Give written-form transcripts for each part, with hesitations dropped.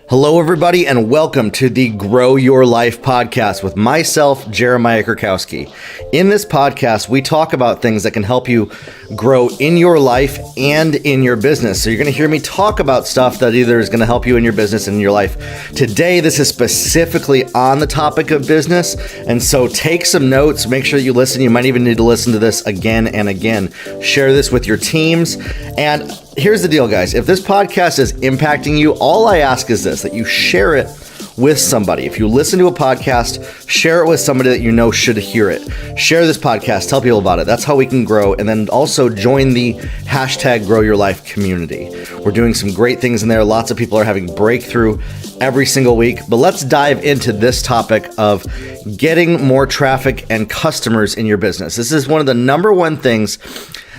Hello, everybody, and welcome to the Grow Your Life podcast with myself, Jeremiah Krakowski. In this podcast, we talk about things that can help you grow in your life and in your business. So you're going to hear me talk about stuff that either is going to help you in your business and in your life. Today, this is specifically on the topic of business, and so take some notes. Make sure that you listen. You might even need to listen to this again and again. Share this with your teams. And here's the deal, guys. If this podcast is impacting you, all I ask is this, that you share it with somebody. If you listen to a podcast, share it with somebody that you know should hear it. Share this podcast, tell people about it. That's how we can grow. And then also join the hashtag Grow Your Life community. We're doing some great things in there. Lots of people are having breakthrough every single week. But let's dive into this topic of getting more traffic and customers in your business. This is one of the number one things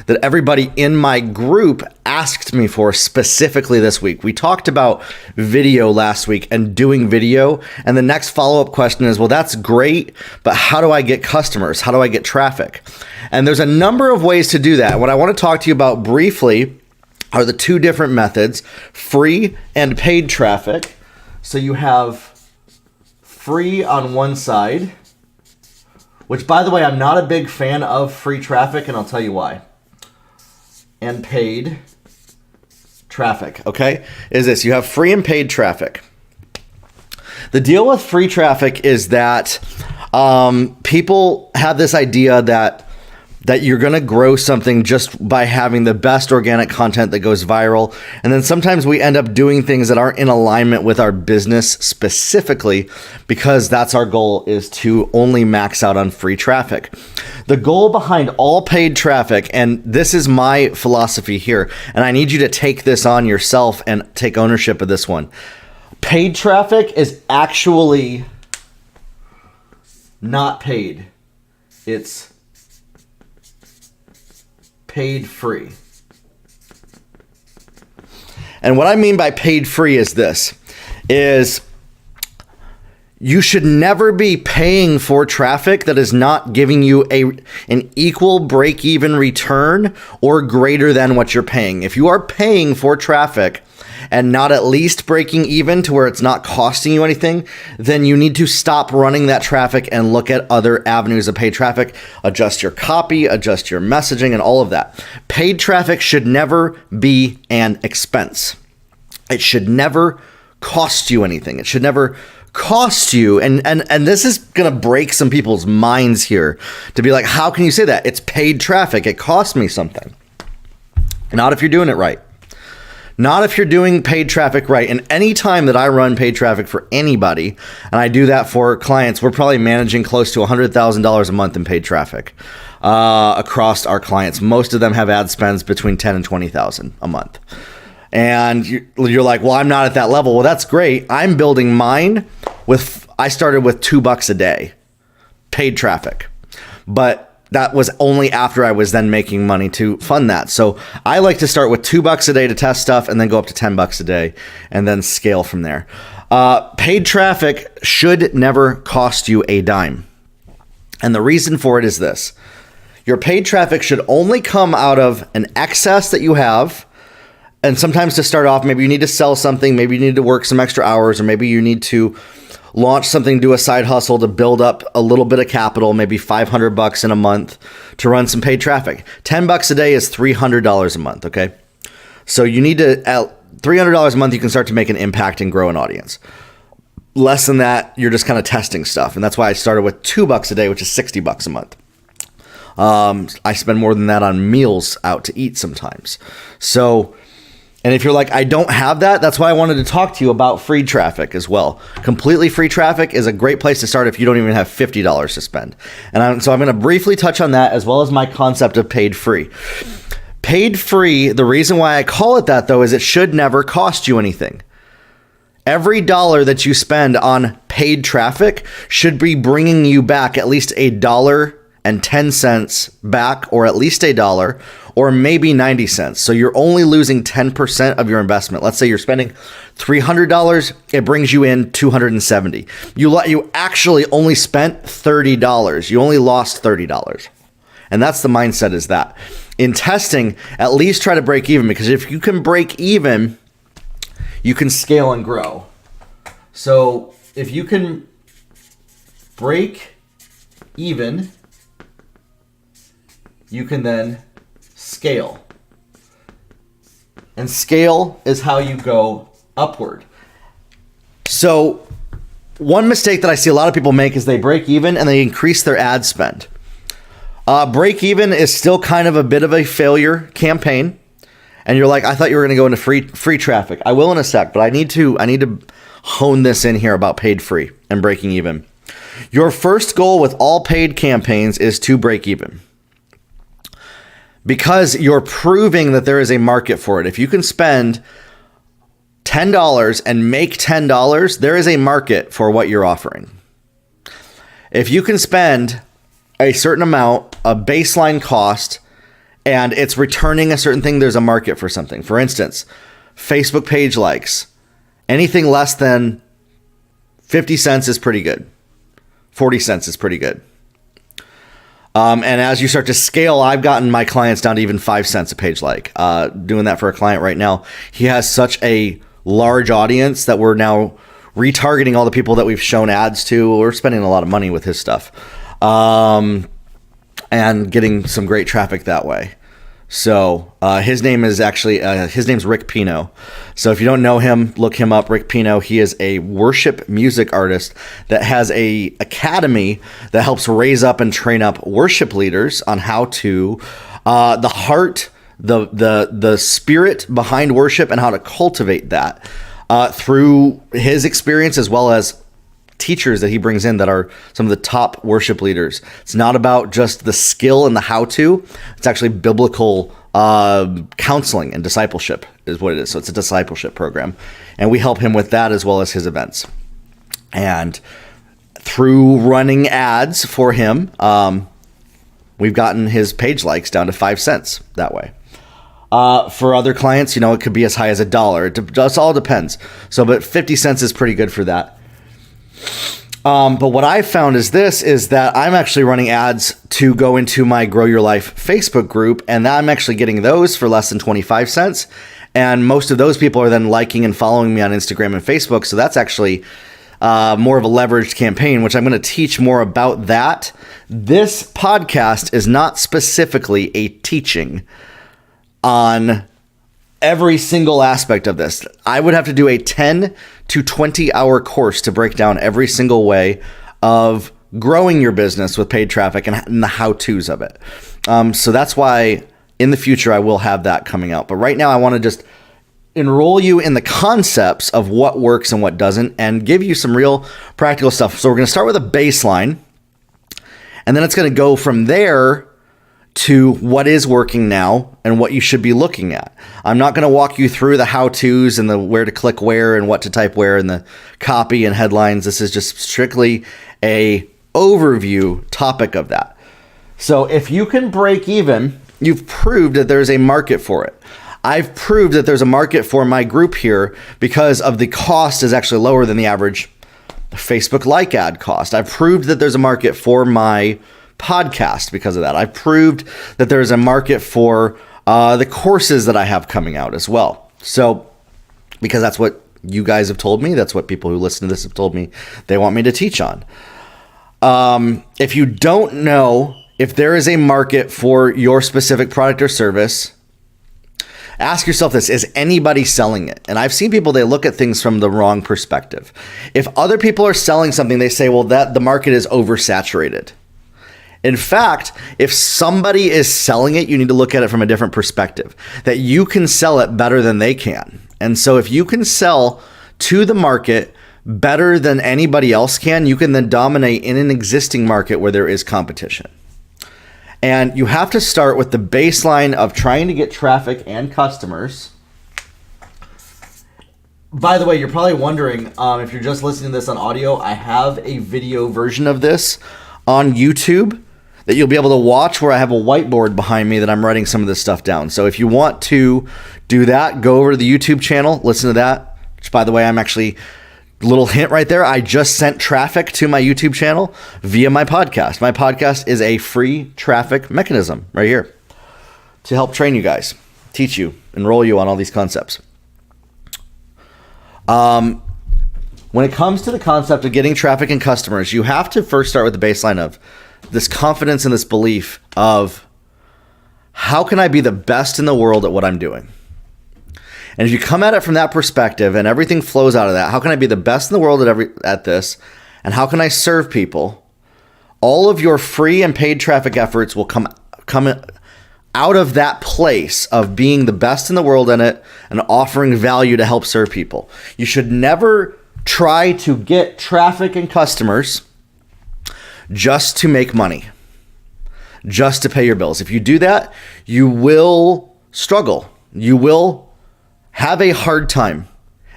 that everybody in my group asked me for specifically this week. We talked about video last week and doing video. And the next follow-up question is, well, that's great, but how do I get customers? How do I get traffic? And there's a number of ways to do that. What I want to talk to you about briefly are the two different methods, free and paid traffic. So you have free on one side, which, by the way, I'm not a big fan of free traffic, and I'll tell you why. And paid traffic, okay, is this. You have free and paid traffic. The deal with free traffic is that people have this idea that you're going to grow something just by having the best organic content that goes viral. And then sometimes we end up doing things that aren't in alignment with our business specifically, because that's our goal, is to only max out on free traffic. The goal behind all paid traffic, and this is my philosophy here, and I need you to take this on yourself and take ownership of this one. Paid traffic is actually not paid. It's paid free. And what I mean by paid free is this, is you should never be paying for traffic that is not giving you an equal break-even return or greater than what you're paying. If you are paying for traffic and not at least breaking even to where it's not costing you anything, then you need to stop running that traffic and look at other avenues of paid traffic. Adjust your copy, adjust your messaging, and all of that. Paid traffic should never be an expense. It should never cost you anything. It should never cost you, and this is going to break some people's minds here, to be like, how can you say that? It's paid traffic. It costs me something. Not if you're doing it right. Not if you're doing paid traffic right. And any time that I run paid traffic for anybody, and I do that for clients, we're probably managing close to $100,000 a month in paid traffic across our clients. Most of them have ad spends between $10,000 and $20,000 a month. And you're like, well, I'm not at that level. Well, that's great. I'm building mine I started with $2 a day paid traffic, but that was only after I was then making money to fund that. So I like to start with $2 a day to test stuff and then go up to $10 a day and then scale from there. Paid traffic should never cost you a dime. And the reason for it is this. Your paid traffic should only come out of an excess that you have. And sometimes to start off, maybe you need to sell something, maybe you need to work some extra hours, or maybe you need to launch something, do a side hustle to build up a little bit of capital, maybe $500 in a month to run some paid traffic. $10 a day is $300 a month, okay? So you need to, at $300 a month, you can start to make an impact and grow an audience. Less than that, you're just kind of testing stuff. And that's why I started with $2 a day, which is $60 a month. I spend more than that on meals out to eat sometimes. So, and if you're like, I don't have that, that's why I wanted to talk to you about free traffic as well. Completely free traffic is a great place to start if you don't even have $50 to spend. And so I'm going to briefly touch on that, as well as my concept of paid free. Paid free, the reason why I call it that, though, is it should never cost you anything. Every dollar that you spend on paid traffic should be bringing you back at least $1.10 back, or at least $1, or maybe 90 cents. So you're only losing 10% of your investment. Let's say you're spending $300, it brings you in $270. You actually only spent $30. You only lost $30. And that's the mindset, is that. In testing, at least try to break even, because if you can break even, you can scale and grow. So if you can break even, you can then scale. And scale is how you go upward. So one mistake that I see a lot of people make is they break even and they increase their ad spend. Break even is still kind of a bit of a failure campaign. And you're like, I thought you were going to go into free traffic. I will in a sec, but I need to hone this in here about paid free and breaking even. Your first goal with all paid campaigns is to break even, because you're proving that there is a market for it. If you can spend $10 and make $10, there is a market for what you're offering. If you can spend a certain amount, a baseline cost, and it's returning a certain thing, there's a market for something. For instance, Facebook page likes. Anything less than 50 cents is pretty good. 40 cents is pretty good. And as you start to scale, I've gotten my clients down to even 5 cents a page like. Doing that for a client right now. He has such a large audience that we're now retargeting all the people that we've shown ads to. We're spending a lot of money with his stuff. And getting some great traffic that way. So his name's Rick Pino. So if you don't know him, look him up, Rick Pino. He is a worship music artist that has a academy that helps raise up and train up worship leaders on how to the heart, the spirit behind worship, and how to cultivate that through his experience, as well as teachers that he brings in that are some of the top worship leaders. It's not about just the skill and the how-to. It's actually biblical counseling and discipleship is what it is. So it's a discipleship program. And we help him with that as well as his events. And through running ads for him, we've gotten his page likes down to 5 cents that way. For other clients, it could be as high as $1. It just all depends. So, but 50 cents is pretty good for that. But what I found is that I'm actually running ads to go into my Grow Your Life Facebook group, and I'm actually getting those for less than 25 cents. And most of those people are then liking and following me on Instagram and Facebook. So that's actually more of a leveraged campaign, which I'm going to teach more about that. This podcast is not specifically a teaching on every single aspect of this. I would have to do a 10 to 20 hour course to break down every single way of growing your business with paid traffic and the how-tos of it. So that's why in the future I will have that coming out. But right now I want to just enroll you in the concepts of what works and what doesn't, and give you some real practical stuff. So we're going to start with a baseline, and then it's going to go from there to what is working now and what you should be looking at. I'm not going to walk you through the how-tos and the where to click where and what to type where and the copy and headlines. This is just strictly a overview topic of that. So if you can break even, you've proved that there's a market for it. I've proved that there's a market for my group here because of the cost is actually lower than the average Facebook like ad cost. I've proved that there's a market for my podcast because of that. I've proved that there's a market for the courses that I have coming out as well. So, because that's what you guys have told me, that's what people who listen to this have told me they want me to teach on. If you don't know if there is a market for your specific product or service, ask yourself this: is anybody selling it? And I've seen people, they look at things from the wrong perspective. If other people are selling something, they say, well, that the market is oversaturated. In fact, if somebody is selling it, you need to look at it from a different perspective, that you can sell it better than they can. And so if you can sell to the market better than anybody else can, you can then dominate in an existing market where there is competition. And you have to start with the baseline of trying to get traffic and customers. By the way, you're probably wondering, if you're just listening to this on audio, I have a video version of this on YouTube that you'll be able to watch, where I have a whiteboard behind me that I'm writing some of this stuff down. So if you want to do that, go over to the YouTube channel, listen to that. Which, by the way, I'm actually, little hint right there, I just sent traffic to my YouTube channel via my podcast. My podcast is a free traffic mechanism right here to help train you guys, teach you, enroll you on all these concepts. When When it comes to the concept of getting traffic and customers, you have to first start with the baseline of this confidence and this belief of how can I be the best in the world at what I'm doing? And if you come at it from that perspective and everything flows out of that, how can I be the best in the world at this? And how can I serve people? All of your free and paid traffic efforts will come out of that place of being the best in the world in it and offering value to help serve people. You should never try to get traffic and customers just to make money, just to pay your bills. If you do that, you will struggle. You will have a hard time,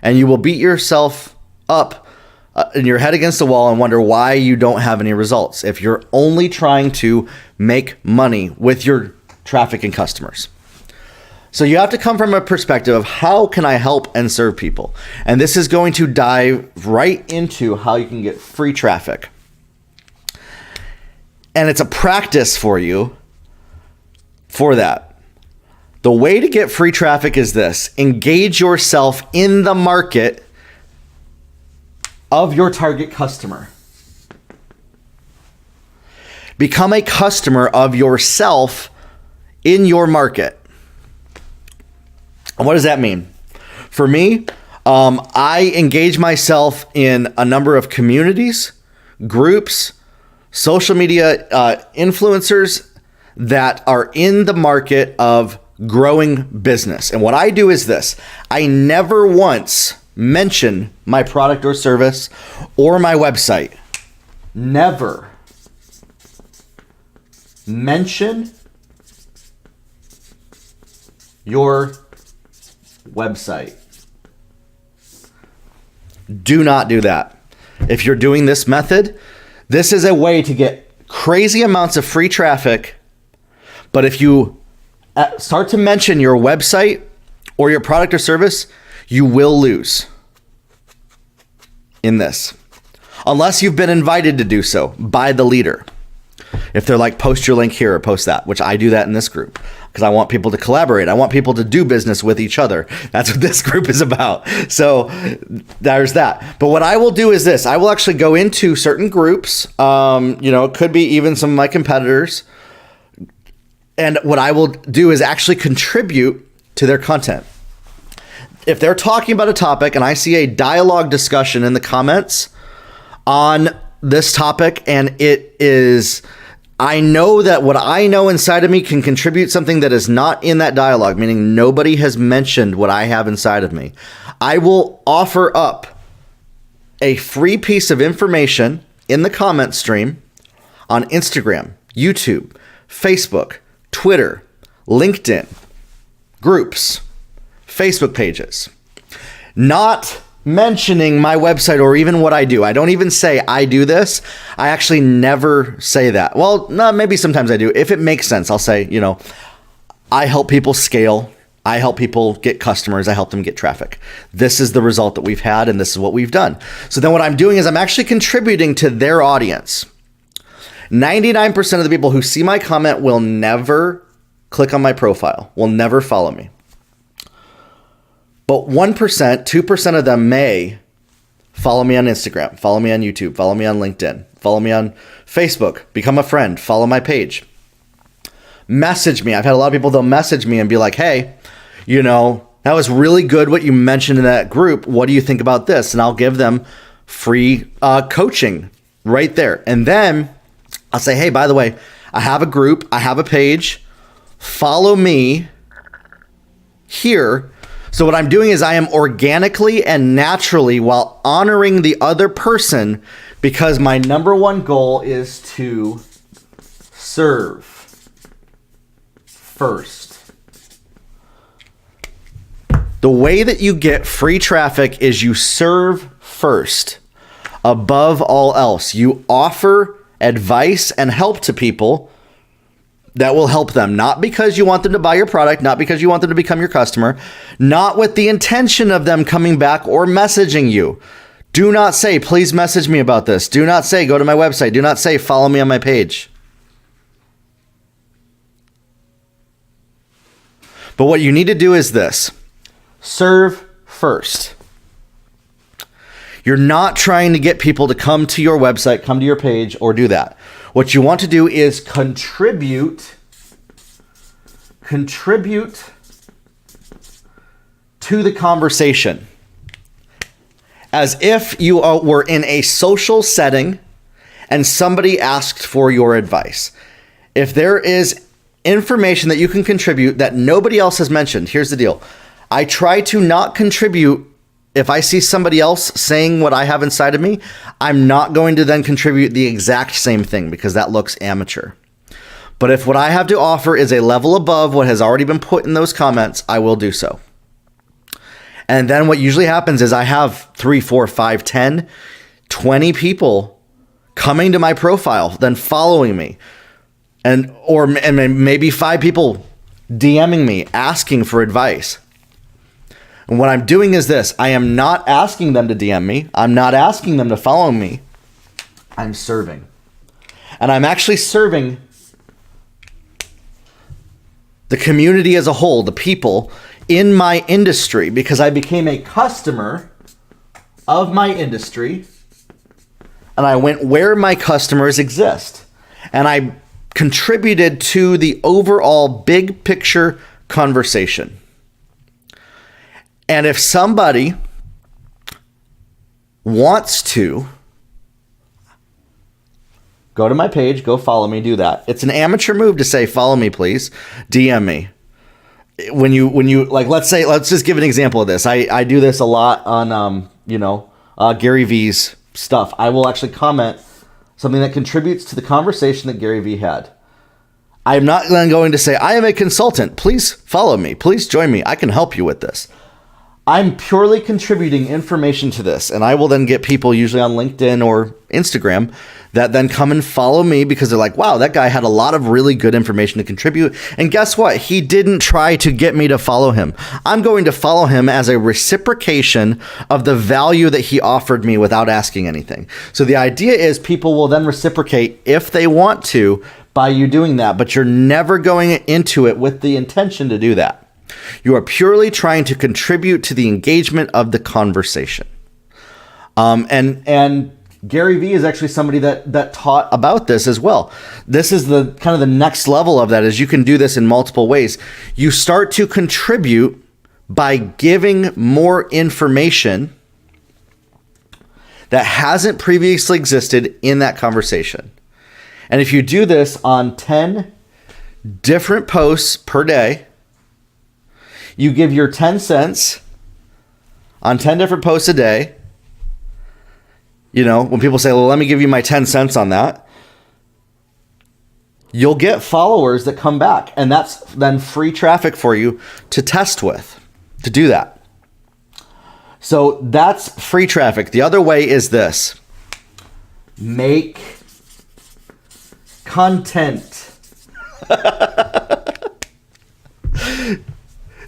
and you will beat yourself up in your head against the wall and wonder why you don't have any results if you're only trying to make money with your traffic and customers. So you have to come from a perspective of how can I help and serve people? And this is going to dive right into how you can get free traffic. And it's a practice for you for that. The way to get free traffic is this: engage yourself in the market of your target customer. Become a customer of yourself in your market. And what does that mean? For me, I engage myself in a number of communities, groups, social media influencers that are in the market of growing business. And what I do is this: I never once mention my product or service or my website. Never mention your website. Do not do that. If you're doing this method, this is a way to get crazy amounts of free traffic. But if you start to mention your website or your product or service, you will lose in this, unless you've been invited to do so by the leader. If they're like, post your link here or post that, which I do that in this group because I want people to collaborate. I want people to do business with each other. That's what this group is about. So there's that. But what I will do is this: I will actually go into certain groups. It could be even some of my competitors. And what I will do is actually contribute to their content. If they're talking about a topic and I see a dialogue discussion in the comments on this topic, and I know that what I know inside of me can contribute something that is not in that dialogue, meaning nobody has mentioned what I have inside of me, I will offer up a free piece of information in the comment stream on Instagram, YouTube, Facebook, Twitter, LinkedIn, groups, Facebook pages, not mentioning my website or even what I do. I don't even say I do this. I actually never say that. Well, no, maybe sometimes I do. If it makes sense, I'll say, I help people scale. I help people get customers. I help them get traffic. This is the result that we've had, and this is what we've done. So then what I'm doing is I'm actually contributing to their audience. 99% of the people who see my comment will never click on my profile, will never follow me. But 1%, 2% of them may follow me on Instagram, follow me on YouTube, follow me on LinkedIn, follow me on Facebook, become a friend, follow my page. Message me. I've had a lot of people, they'll message me and be like, hey, that was really good what you mentioned in that group. What do you think about this? And I'll give them free coaching right there. And then I'll say, hey, by the way, I have a group, I have a page, follow me here. So what I'm doing is I am organically and naturally, while honoring the other person, because my number one goal is to serve first. The way that you get free traffic is you serve first. Above all else, you offer advice and help to people that will help them, not because you want them to buy your product, not because you want them to become your customer, not with the intention of them coming back or messaging you. Do not say, please message me about this. Do not say, go to my website. Do not say, follow me on my page. But what you need to do is this: serve first. You're not trying to get people to come to your website, come to your page, or do that. What you want to do is contribute to the conversation. As if you were in a social setting and somebody asked for your advice. If there is information that you can contribute that nobody else has mentioned, here's the deal. I try to not contribute. If I see somebody else saying what I have inside of me, I'm not going to then contribute the exact same thing because that looks amateur. But if what I have to offer is a level above what has already been put in those comments, I will do so. And then what usually happens is I have 3, 4, 5, 10, 20 people coming to my profile, then following me. And maybe 5 people DMing me, asking for advice. And what I'm doing is this. I am not asking them to DM me. I'm not asking them to follow me. I'm serving. And I'm actually serving the community as a whole, the people in my industry, because I became a customer of my industry. And I went where my customers exist. And I contributed to the overall big picture conversation. And if somebody wants to go to my page, go follow me, do that. It's an amateur move to say, follow me, please. DM me. When you like, let's just give an example of this. I do this a lot on, Gary V's stuff. I will actually comment something that contributes to the conversation that Gary V had. I'm not then going to say, I am a consultant. Please follow me. Please join me. I can help you with this. I'm purely contributing information to this, and I will then get people usually on LinkedIn or Instagram that then come and follow me because they're like, wow, that guy had a lot of really good information to contribute. And guess what? He didn't try to get me to follow him. I'm going to follow him as a reciprocation of the value that he offered me without asking anything. So the idea is people will then reciprocate if they want to by you doing that, but you're never going into it with the intention to do that. You are purely trying to contribute to the engagement of the conversation. And Gary Vee is actually somebody that taught about this as well. This is the kind of the next level of that, is you can do this in multiple ways. You start to contribute by giving more information that hasn't previously existed in that conversation. And if you do this on 10 different posts per day, you give your 10 cents on 10 different posts a day. You know, when people say, well, let me give you my 10 cents on that, you'll get followers that come back. And that's then free traffic for you to test with, to do that. So that's free traffic. The other way is this. Make content.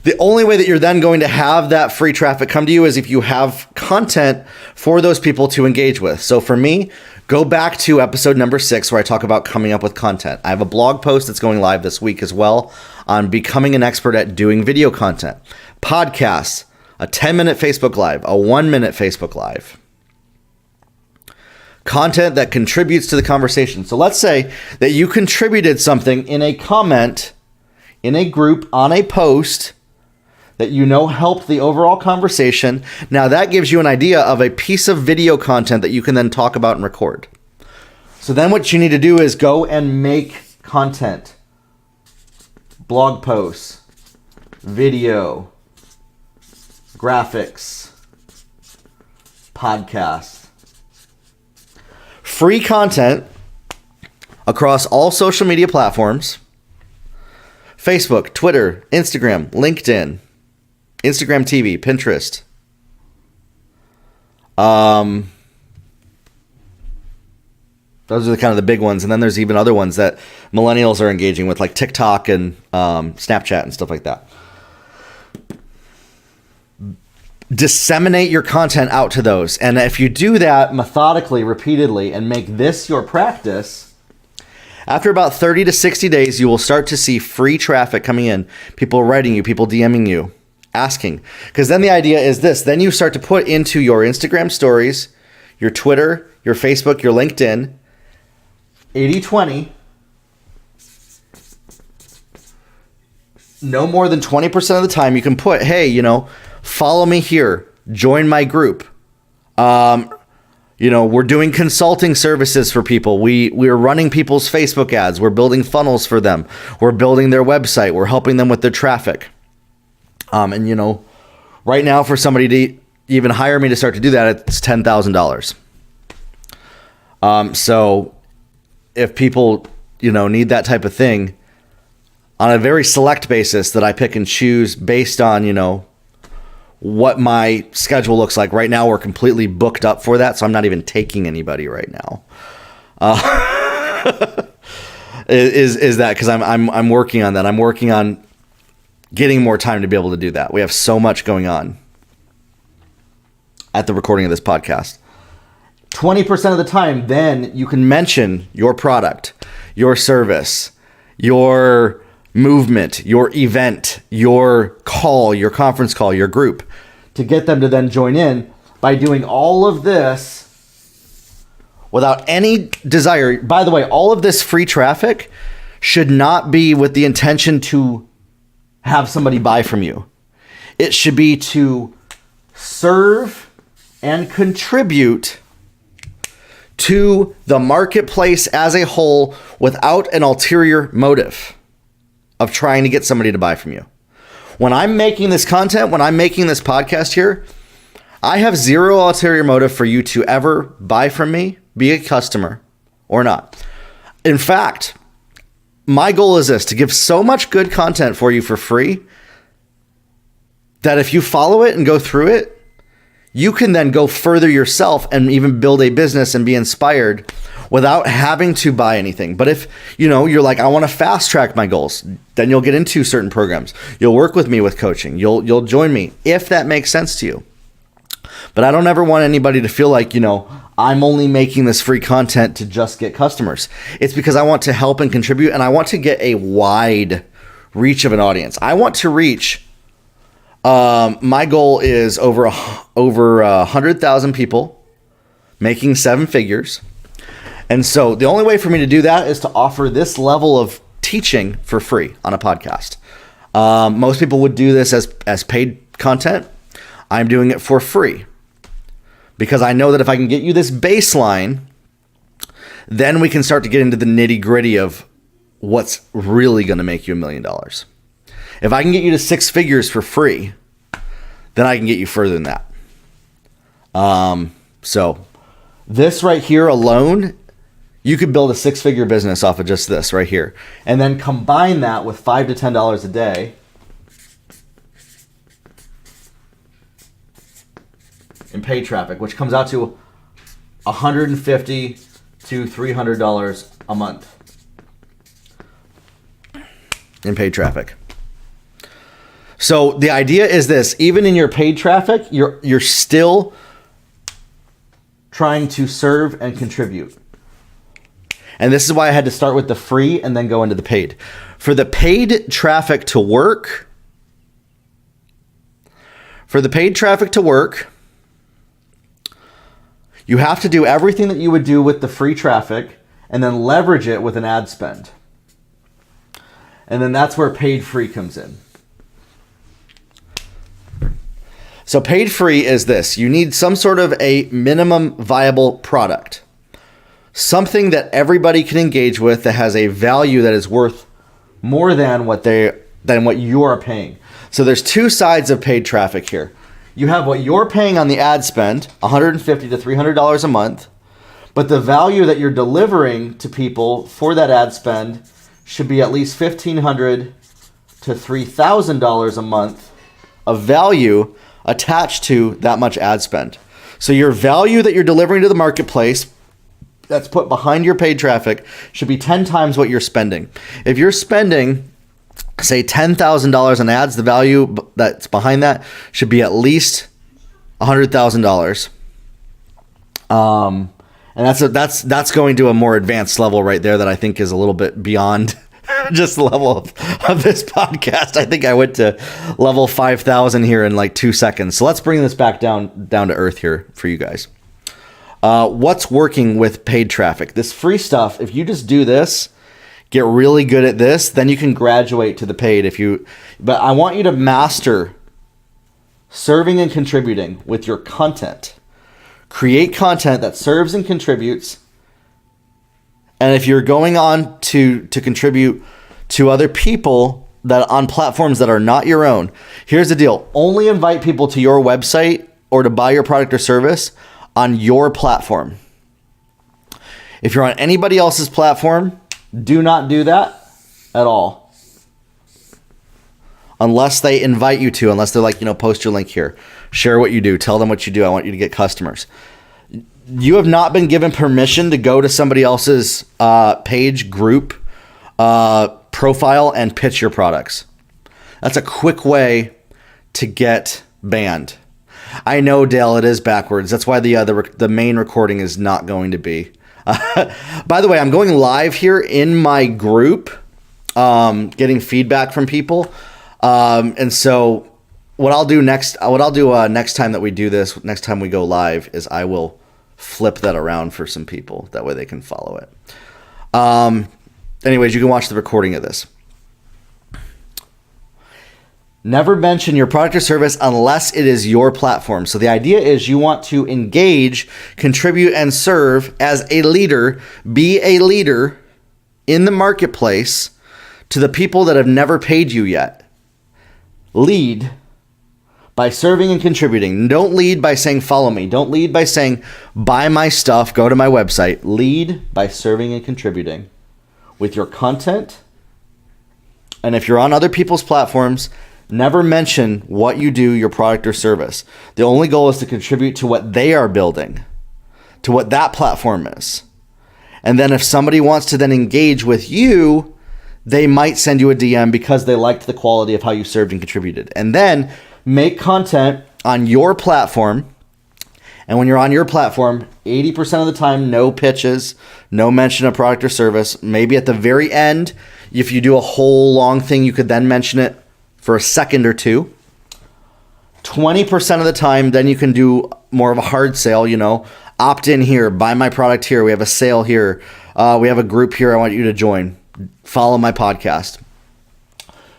The only way that you're then going to have that free traffic come to you is if you have content for those people to engage with. So for me, go back to episode number 6 where I talk about coming up with content. I have a blog post that's going live this week as well on becoming an expert at doing video content, podcasts, a 10-minute Facebook Live, a 1-minute Facebook Live. Content that contributes to the conversation. So let's say that you contributed something in a comment, in a group, on a post that you know helped the overall conversation. Now that gives you an idea of a piece of video content that you can then talk about and record. So then what you need to do is go and make content. Blog posts, video, graphics, podcasts. Free content across all social media platforms. Facebook, Twitter, Instagram, LinkedIn, Instagram TV, Pinterest. Those are kind of the big ones. And then there's even other ones that millennials are engaging with, like TikTok and Snapchat and stuff like that. Disseminate your content out to those. And if you do that methodically, repeatedly, and make this your practice, after about 30 to 60 days, you will start to see free traffic coming in. People writing you, people DMing you. asking. Because then the idea is this. Then you start to put into your Instagram stories, your Twitter, your Facebook, your LinkedIn, 80-20. No more than 20% of the time you can put, hey, follow me here. Join my group. We're doing consulting services for people. We're running people's Facebook ads. We're building funnels for them. We're building their website. We're helping them with their traffic. Right now for somebody to even hire me to start to do that, it's $10,000. So if people, need that type of thing on a very select basis that I pick and choose based on, what my schedule looks like. Right now, we're completely booked up for that, so I'm not even taking anybody right now. Is that because I'm working on that? I'm working on getting more time to be able to do that. We have so much going on at the recording of this podcast. 20% of the time, then you can mention your product, your service, your movement, your event, your call, your conference call, your group, to get them to then join in by doing all of this without any desire. By the way, all of this free traffic should not be with the intention to have somebody buy from you. It should be to serve and contribute to the marketplace as a whole without an ulterior motive of trying to get somebody to buy from you. When I'm making this content, when I'm making this podcast here, I have zero ulterior motive for you to ever buy from me, be a customer or not. In fact, my goal is this: to give so much good content for you for free that if you follow it and go through it, you can then go further yourself and even build a business and be inspired without having to buy anything. But if, you're like, I want to fast track my goals, then you'll get into certain programs. You'll work with me with coaching. You'll join me if that makes sense to you. But I don't ever want anybody to feel like, I'm only making this free content to just get customers. It's because I want to help and contribute, and I want to get a wide reach of an audience. I want to reach, my goal is over 100,000 people making 7 figures. And so the only way for me to do that is to offer this level of teaching for free on a podcast. Most people would do this as paid content. I'm doing it for free because I know that if I can get you this baseline, then we can start to get into the nitty gritty of what's really going to make you $1 million. If I can get you to 6 figures for free, then I can get you further than that. So this right here alone, you could build a 6-figure business off of just this right here. And then combine that with $5 to $10 a day in paid traffic, which comes out to $150 to $300 a month in paid traffic. So the idea is this: even in your paid traffic, you're still trying to serve and contribute. And this is why I had to start with the free and then go into the paid. For the paid traffic to work, you have to do everything that you would do with the free traffic and then leverage it with an ad spend. And then that's where paid free comes in. So paid free is this: you need some sort of a minimum viable product. Something that everybody can engage with, that has a value that is worth more than what you are paying. So there's 2 sides of paid traffic here. You have what you're paying on the ad spend, $150 to $300 a month, but the value that you're delivering to people for that ad spend should be at least $1,500 to $3,000 a month of value attached to that much ad spend. So your value that you're delivering to the marketplace that's put behind your paid traffic should be 10 times what you're spending. If you're spending, say, $10,000 on ads, the value that's behind that should be at least $100,000. And that's going to a more advanced level right there that I think is a little bit beyond just the level of this podcast. I think I went to level 5,000 here in like 2 seconds. So let's bring this back down to earth here for you guys. What's working with paid traffic? This free stuff, if you just do this, get really good at this, then you can graduate to the paid. But I want you to master serving and contributing with your content. Create content that serves and contributes. And if you're going on to contribute to other people that on platforms that are not your own, here's the deal. Only invite people to your website or to buy your product or service on your platform. If you're on anybody else's platform, do not do that at all. Unless they invite you to, unless they're like, post your link here, share what you do, tell them what you do. I want you to get customers. You have not been given permission to go to somebody else's page, group, profile, and pitch your products. That's a quick way to get banned. I know, Dale, it is backwards. That's why the main recording is not going to be. By the way, I'm going live here in my group, getting feedback from people. And so what I'll do next time that we do this, next time we go live, is I will flip that around for some people. That way they can follow it. Anyways, you can watch the recording of this. Never mention your product or service unless it is your platform. So the idea is you want to engage, contribute, and serve as a leader, be a leader in the marketplace to the people that have never paid you yet. Lead by serving and contributing. Don't lead by saying, follow me. Don't lead by saying, buy my stuff, go to my website. Lead by serving and contributing with your content. And if you're on other people's platforms, never mention what you do, your product or service. The only goal is to contribute to what they are building, to what that platform is. And then if somebody wants to then engage with you, they might send you a DM because they liked the quality of how you served and contributed. And then make content on your platform. And when you're on your platform, 80% of the time, no pitches, no mention of product or service. Maybe at the very end, if you do a whole long thing, you could then mention it for a second or two. 20% of the time, then you can do more of a hard sale, opt in here, buy my product here. We have a sale here. We have a group here I want you to join. Follow my podcast.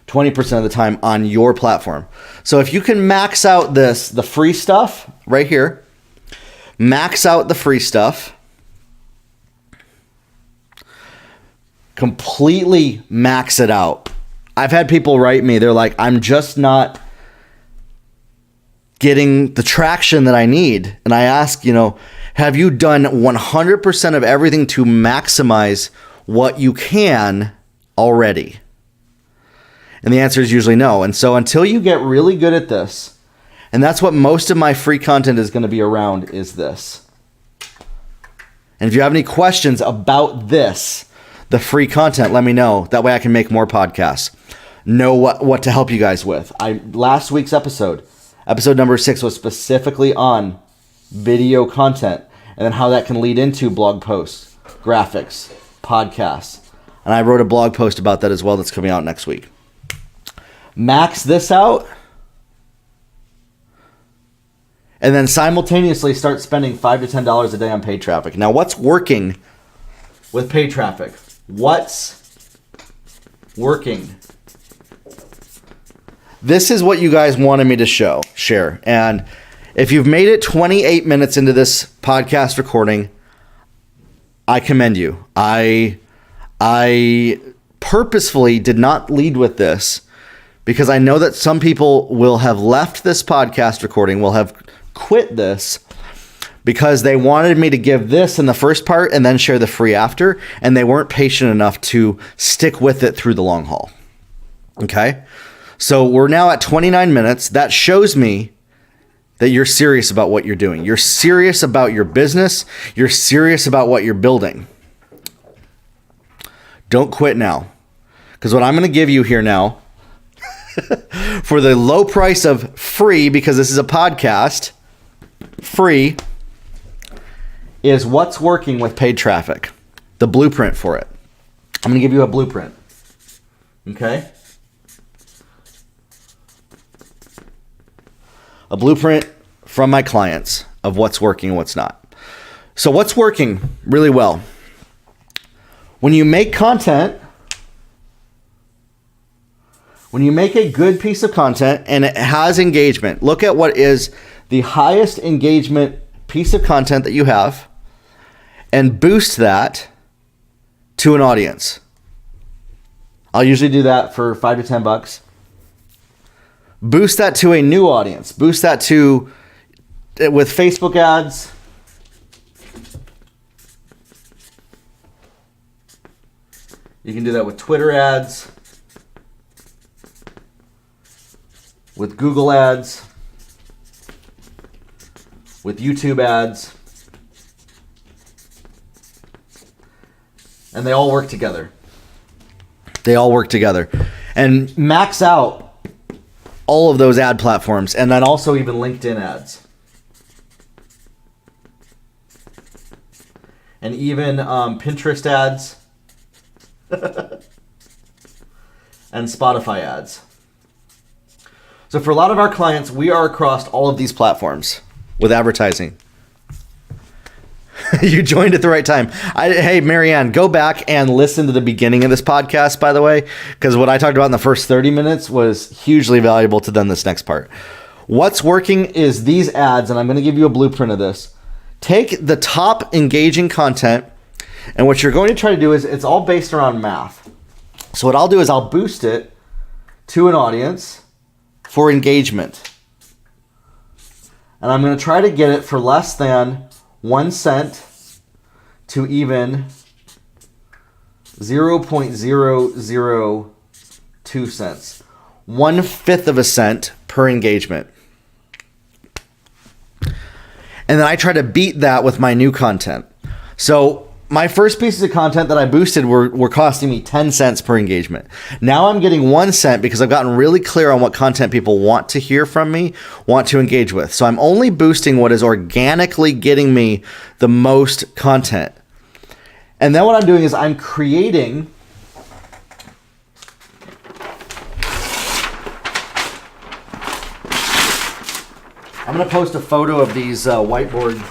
20% of the time on your platform. So if you can max out the free stuff right here, max out the free stuff, completely max it out. I've had people write me, they're like, I'm just not getting the traction that I need. And I ask, have you done 100% of everything to maximize what you can already? And the answer is usually no. And so until you get really good at this, and that's what most of my free content is going to be around, is this. And if you have any questions about this, the free content, let me know. That way I can make more podcasts. Know what to help you guys with. Last week's episode number 6, was specifically on video content and then how that can lead into blog posts, graphics, podcasts. And I wrote a blog post about that as well that's coming out next week. Max this out and then simultaneously start spending $5 to $10 a day on paid traffic. Now, what's working with paid traffic? What's working? This is what you guys wanted me to share. And if you've made it 28 minutes into this podcast recording, I commend you. I purposefully did not lead with this because I know that some people will have left this podcast recording, will have quit this because they wanted me to give this in the first part and then share the free after, and they weren't patient enough to stick with it through the long haul. Okay? So we're now at 29 minutes. That shows me that you're serious about what you're doing. You're serious about your business. You're serious about what you're building. Don't quit now. Because what I'm going to give you here now, for the low price of free, because this is a podcast, free, is what's working with paid traffic. The blueprint for it. I'm going to give you a blueprint. Okay? A blueprint from my clients of what's working and what's not. So what's working really well? When you make content, when you make a good piece of content and it has engagement, look at what is the highest engagement piece of content that you have and boost that to an audience. I'll usually do that for $5 to $10. Boost that to a new audience. Boost that to with Facebook ads. You can do that with Twitter ads, with Google ads, with YouTube ads. And they all work together. They all work together. And max out all of those ad platforms, and then also even LinkedIn ads. And even Pinterest ads. And Spotify ads. So for a lot of our clients, we are across all of these platforms with advertising. You joined at the right time. Hey, Marianne, go back and listen to the beginning of this podcast, by the way, because what I talked about in the first 30 minutes was hugely valuable to then this next part. What's working is these ads, and I'm going to give you a blueprint of this. Take the top engaging content, and what you're going to try to do is it's all based around math. So what I'll do is I'll boost it to an audience for engagement. And I'm going to try to get it for less than 1 cent to even 0.002 cents. 1/5 of a cent per engagement. And then I try to beat that with my new content. So my first pieces of content that I boosted were costing me 10 cents per engagement. Now I'm getting 1 cent because I've gotten really clear on what content people want to hear from me, want to engage with. So I'm only boosting what is organically getting me the most content. And then what I'm doing is I'm creating I'm going to post a photo of these whiteboard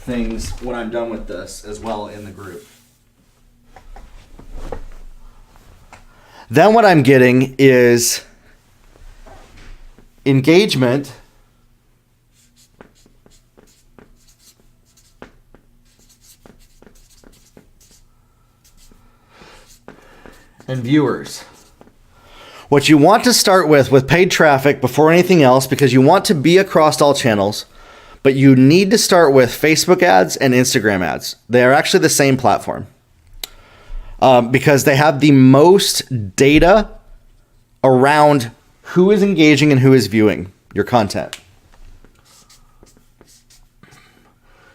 things when I'm done with this as well in the group. Then what I'm getting is engagement and viewers. What you want to start with paid traffic before anything else, because you want to be across all channels, but you need to start with Facebook ads and Instagram ads. They are actually the same platform because they have the most data around who is engaging and who is viewing your content.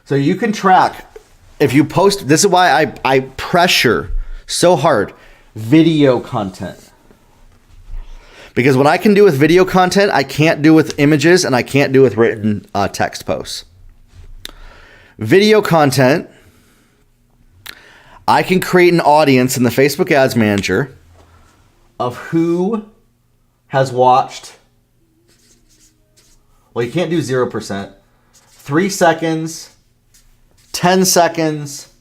So you can track if you post. This is why I pressure so hard video content. Because what I can do with video content, I can't do with images and I can't do with written text posts. Video content, I can create an audience in the Facebook Ads Manager of who has watched, well, you can't do 0%, 3 seconds, 10 seconds,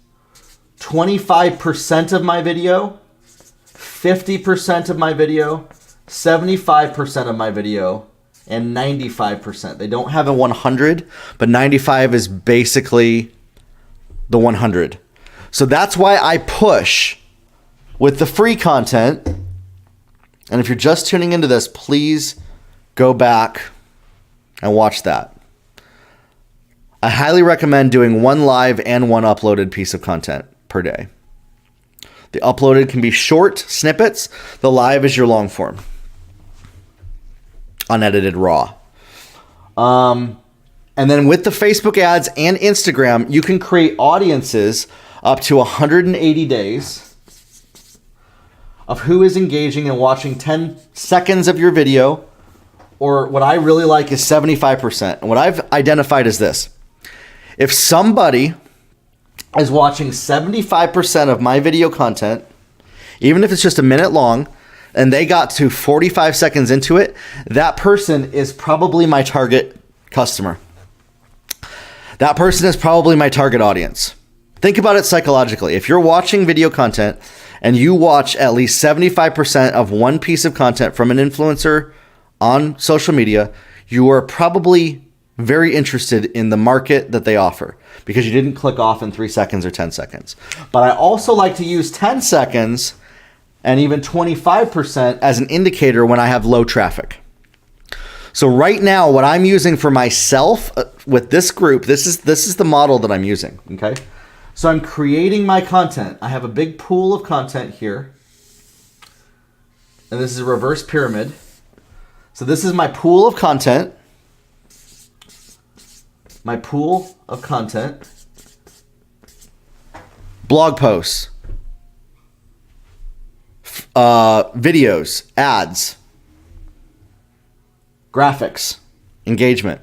25% of my video, 50% of my video, 75% of my video, and 95%. They don't have a 100, but 95 is basically the 100. So that's why I push with the free content. And if you're just tuning into this, please go back and watch that. I highly recommend doing 1 live and 1 uploaded piece of content per day. The uploaded can be short snippets. The live is your long form. Unedited raw. And then with the Facebook ads and Instagram, you can create audiences up to 180 days of who is engaging and watching 10 seconds of your video, or what I really like is 75%. And what I've identified is this. If somebody is watching 75% of my video content, even if it's just a minute long, and they got to 45 seconds into it, that person is probably my target customer. That person is probably my target audience. Think about it psychologically. If you're watching video content and you watch at least 75% of one piece of content from an influencer on social media, you are probably very interested in the market that they offer because you didn't click off in 3 seconds or 10 seconds. But I also like to use 10 seconds and even 25% as an indicator when I have low traffic. So right now, what I'm using for myself with this group, this is the model that I'm using, okay? So I'm creating my content. I have a big pool of content here. And this is a reverse pyramid. So this is my pool of content. My pool of content. Blog posts. Videos. Ads. Graphics. Engagement.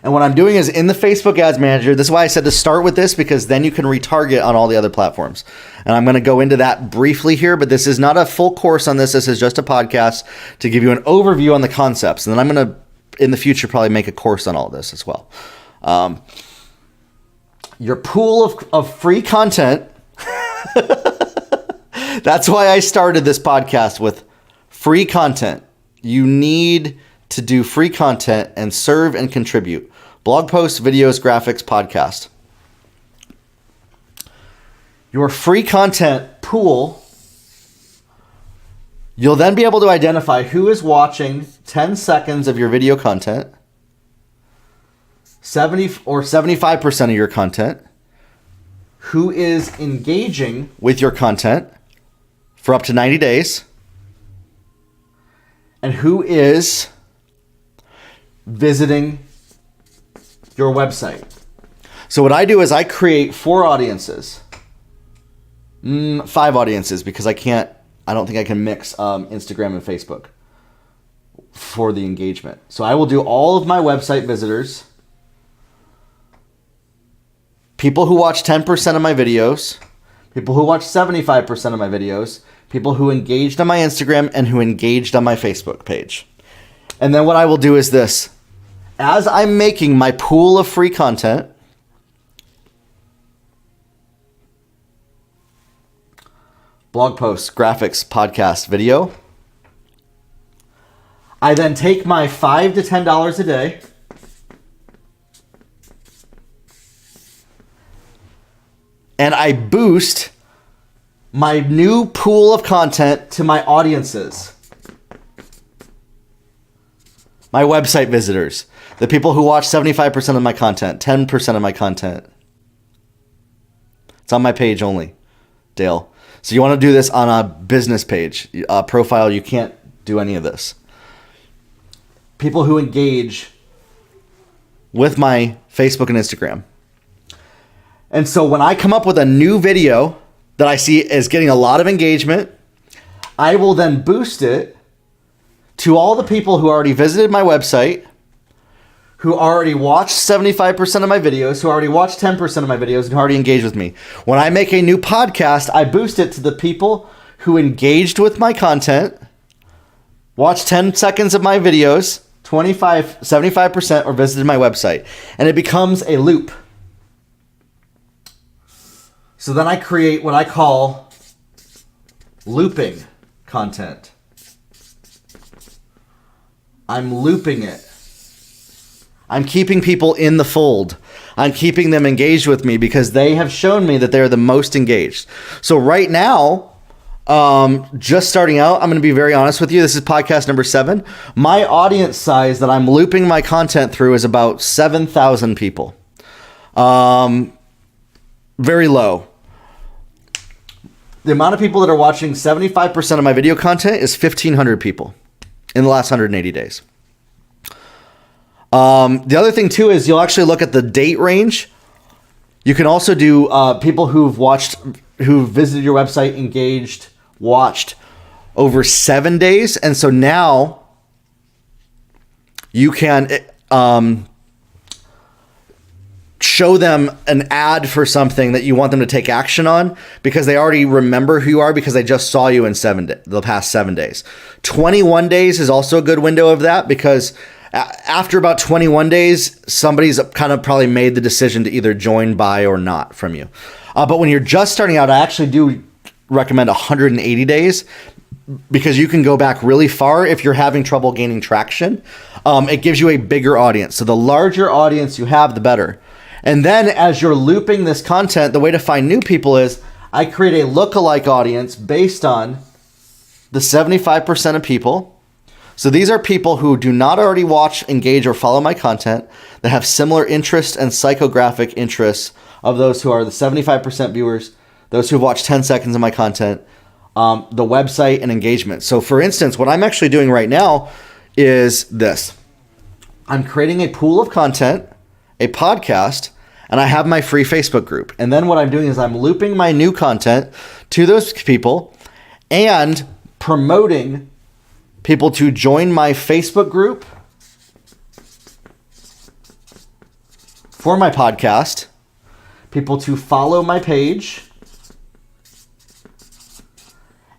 And what I'm doing is in the Facebook Ads Manager, this is why I said to start with this, because then you can retarget on all the other platforms. And I'm going to go into that briefly here, but this is not a full course on this. This is just a podcast to give you an overview on the concepts. And then I'm going to, in the future, probably make a course on all of this as well. Your pool of free content. That's why I started this podcast with free content. You need to do free content and serve and contribute. Blog posts, videos, graphics, podcast. Your free content pool, you'll then be able to identify who is watching 10 seconds of your video content, 70 or 75% of your content, who is engaging with your content for up to 90 days, and who is visiting your website. So what I do is I create 4 audiences, 5 audiences, because I don't think I can mix Instagram and Facebook for the engagement. So I will do all of my website visitors, people who watch 10% of my videos, people who watch 75% of my videos, people who engaged on my Instagram and who engaged on my Facebook page. And then what I will do is this. As I'm making my pool of free content, blog posts, graphics, podcast, video, I then take my $5 to $10 a day and I boost my new pool of content to my audiences. My website visitors, the people who watch 75% of my content, 10% of my content. It's on my page only, Dale. So you want to do this on a business page, a profile, you can't do any of this. People who engage with my Facebook and Instagram. And so when I come up with a new video that I see is getting a lot of engagement, I will then boost it to all the people who already visited my website, who already watched 75% of my videos, who already watched 10% of my videos, and who already engaged with me. When I make a new podcast, I boost it to the people who engaged with my content, watched 10 seconds of my videos, 75%, or visited my website. And it becomes a loop. So then I create what I call looping content. I'm looping it. I'm keeping people in the fold. I'm keeping them engaged with me because they have shown me that they're the most engaged. So right now, just starting out, I'm going to be very honest with you. This is podcast number 7. My audience size that I'm looping my content through is about 7,000 people. Very low. The amount of people that are watching 75% of my video content is 1,500 people in the last 180 days. The other thing too is you'll actually look at the date range. You can also do people who visited your website, engaged, watched over 7 days. And so now you can show them an ad for something that you want them to take action on because they already remember who you are because they just saw you in the past 7 days. 21 days is also a good window of that because after about 21 days, somebody's kind of probably made the decision to either join, buy, or not from you. But when you're just starting out, I actually do recommend 180 days because you can go back really far if you're having trouble gaining traction. It gives you a bigger audience. So the larger audience you have, the better. And then as you're looping this content, the way to find new people is I create a lookalike audience based on the 75% of people. So these are people who do not already watch, engage, or follow my content that have similar interests and psychographic interests of those who are the 75% viewers, those who've watched 10 seconds of my content, the website, and engagement. So for instance, what I'm actually doing right now is this. I'm creating a pool of content, a podcast, and I have my free Facebook group. And then what I'm doing is I'm looping my new content to those people and promoting people to join my Facebook group for my podcast, people to follow my page,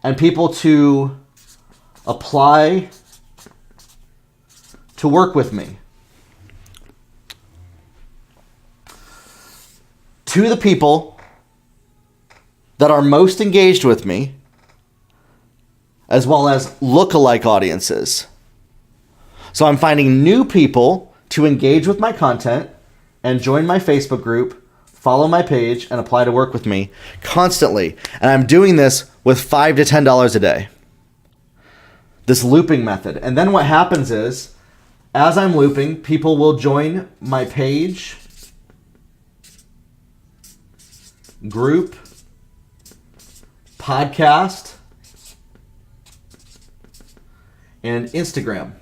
and people to apply to work with me. To the people that are most engaged with me, as well as lookalike audiences. So I'm finding new people to engage with my content and join my Facebook group, follow my page, and apply to work with me constantly. And I'm doing this with $5 to $10 a day. This looping method. And then what happens is, as I'm looping, people will join my page, group, podcast, and Instagram.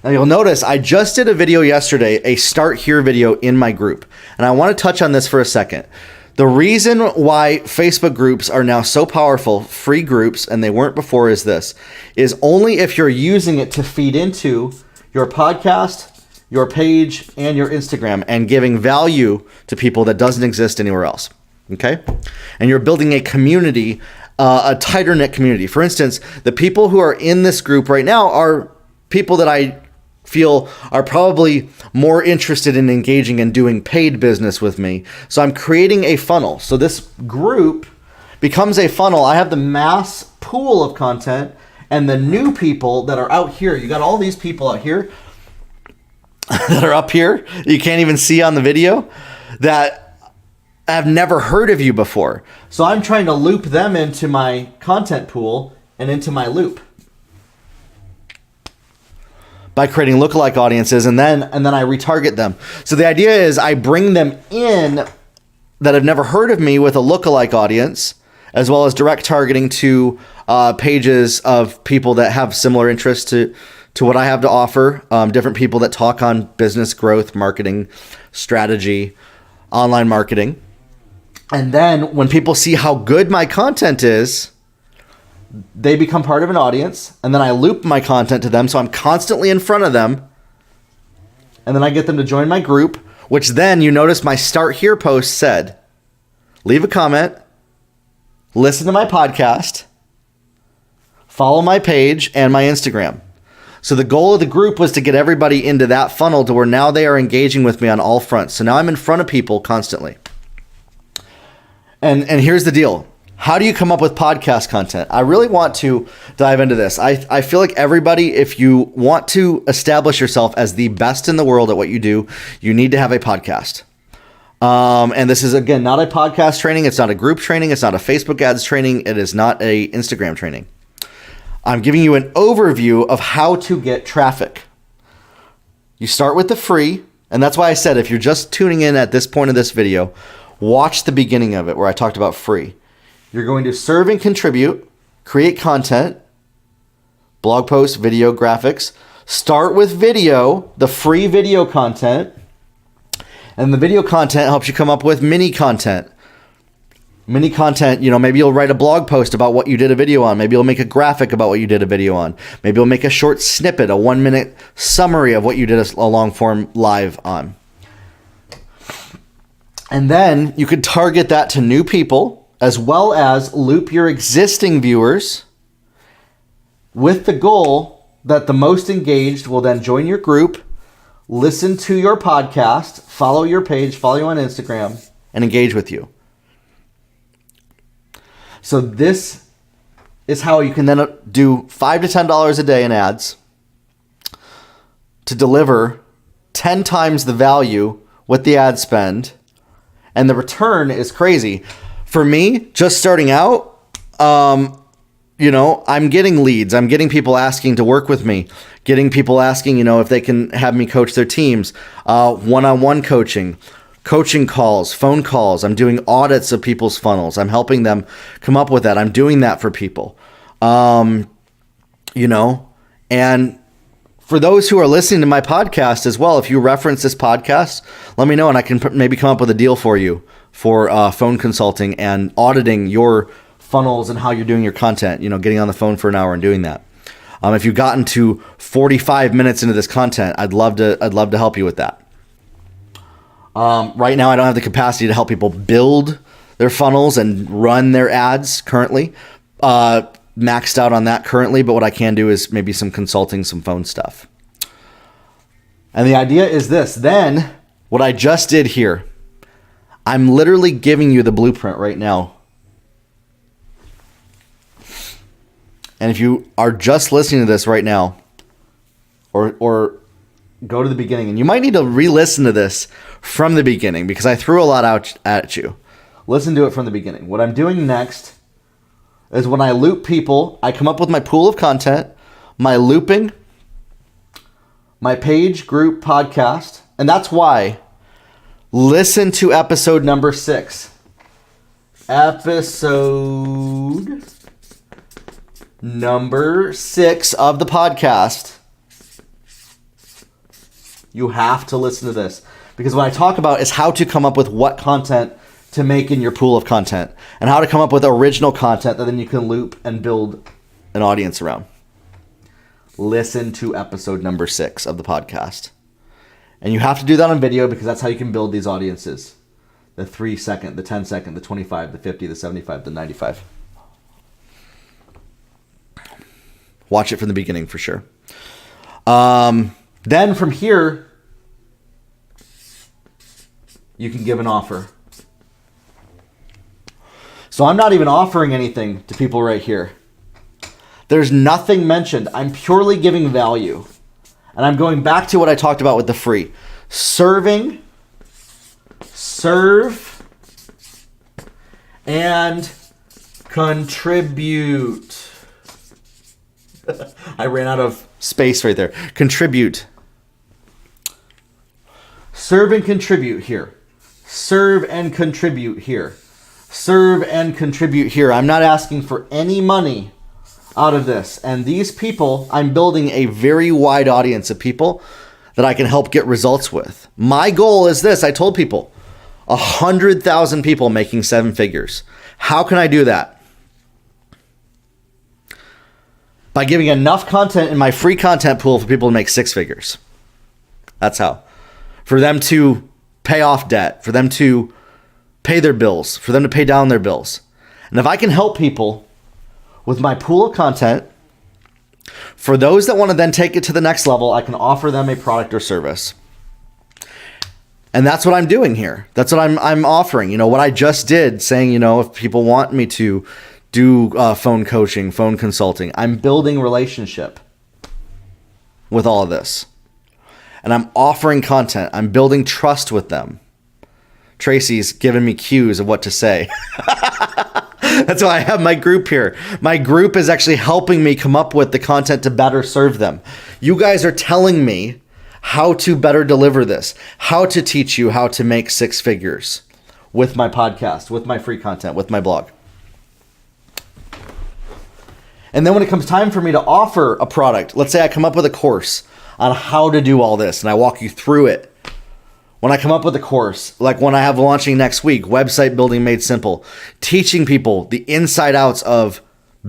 Now you'll notice I just did a video yesterday, a start here video in my group. And I want to touch on this for a second. The reason why Facebook groups are now so powerful, free groups, and they weren't before is this, is only if you're using it to feed into your podcast, your page, and your Instagram and giving value to people that doesn't exist anywhere else. Okay? And you're building a community, a tighter knit community. For instance, the people who are in this group right now are people that I feel are probably more interested in engaging and doing paid business with me. So I'm creating a funnel. So this group becomes a funnel. I have the mass pool of content and the new people that are out here. You got all these people out here that are up here. You can't even see on the video that have never heard of you before. So I'm trying to loop them into my content pool and into my loop by creating lookalike audiences, and then I retarget them. So the idea is I bring them in that have never heard of me with a lookalike audience, as well as direct targeting to pages of people that have similar interests to what I have to offer, different people that talk on business growth, marketing, strategy, online marketing. And then when people see how good my content is, they become part of an audience, and then I loop my content to them, so I'm constantly in front of them, and then I get them to join my group, which then you notice my Start Here post said, leave a comment, listen to my podcast, follow my page and my Instagram. So the goal of the group was to get everybody into that funnel to where now they are engaging with me on all fronts. So now I'm in front of people constantly. And here's the deal. How do you come up with podcast content? I really want to dive into this. I feel like everybody, if you want to establish yourself as the best in the world at what you do, you need to have a podcast. And this is, again, not a podcast training. It's not a group training. It's not a Facebook ads training. It is not a Instagram training. I'm giving you an overview of how to get traffic. You start with the free, and that's why I said if you're just tuning in at this point of this video, watch the beginning of it where I talked about free. You're going to serve and contribute, create content, blog posts, video, graphics. Start with video, the free video content. And the video content helps you come up with mini content. Mini content, maybe you'll write a blog post about what you did a video on. Maybe you'll make a graphic about what you did a video on. Maybe you'll make a short snippet, a 1-minute summary of what you did a long form live on. And then you could target that to new people as well as loop your existing viewers with the goal that the most engaged will then join your group, listen to your podcast, follow your page, follow you on Instagram, and engage with you. So this is how you can then do $5 to $10 a day in ads to deliver 10 times the value with the ad spend. And the return is crazy. For me, just starting out, I'm getting leads. I'm getting people asking to work with me, getting people asking, if they can have me coach their teams, one-on-one coaching calls, phone calls. I'm doing audits of people's funnels. I'm helping them come up with that. I'm doing that for people, and for those who are listening to my podcast as well, if you reference this podcast, let me know and I can maybe come up with a deal for you for phone consulting and auditing your funnels and how you're doing your content, getting on the phone for an hour and doing that. If you've gotten to 45 minutes into this content, I'd love to help you with that. Right now, I don't have the capacity to help people build their funnels and run their ads currently. Maxed out on that currently, but what I can do is maybe some consulting, some phone stuff. And the idea is this. Then, what I just did here, I'm literally giving you the blueprint right now. And if you are just listening to this right now, or go to the beginning, and you might need to re-listen to this from the beginning because I threw a lot out at you. Listen to it from the beginning. What I'm doing next is when I loop people, I come up with my pool of content, my looping, my page, group, podcast, and that's why listen to episode number 6. Episode number 6 of the podcast. You have to listen to this because what I talk about is how to come up with what content to make in your pool of content and how to come up with original content that then you can loop and build an audience around. Listen to episode number 6 of the podcast. And you have to do that on video because that's how you can build these audiences. The 3 second, the 10 second, the 25, the 50, the 75, the 95. Watch it from the beginning for sure. Then from here, you can give an offer. So I'm not even offering anything to people right here. There's nothing mentioned. I'm purely giving value. And I'm going back to what I talked about with the free. Serve, and contribute. I ran out of space right there. Contribute. Serve and contribute here. Serve and contribute here. Serve and contribute here. I'm not asking for any money out of this. And these people, I'm building a very wide audience of people that I can help get results with. My goal is this. I told people, 100,000 people making 7 figures. How can I do that? By giving enough content in my free content pool for people to make 6 figures. That's how. For them to pay off debt, for them to pay their bills, for them to pay down their bills. And if I can help people with my pool of content, for those that want to then take it to the next level, I can offer them a product or service. And that's what I'm doing here. That's what I'm offering. What I just did, saying, if people want me to do phone coaching, phone consulting, I'm building relationship with all of this. And I'm offering content. I'm building trust with them. Tracy's giving me cues of what to say. That's why I have my group here. My group is actually helping me come up with the content to better serve them. You guys are telling me how to better deliver this, how to teach you how to make 6 figures with my podcast, with my free content, with my blog. And then when it comes time for me to offer a product, let's say I come up with a course on how to do all this and I walk you through it. When I come up with a course, like one I have launching next week, Website Building Made Simple, teaching people the inside outs of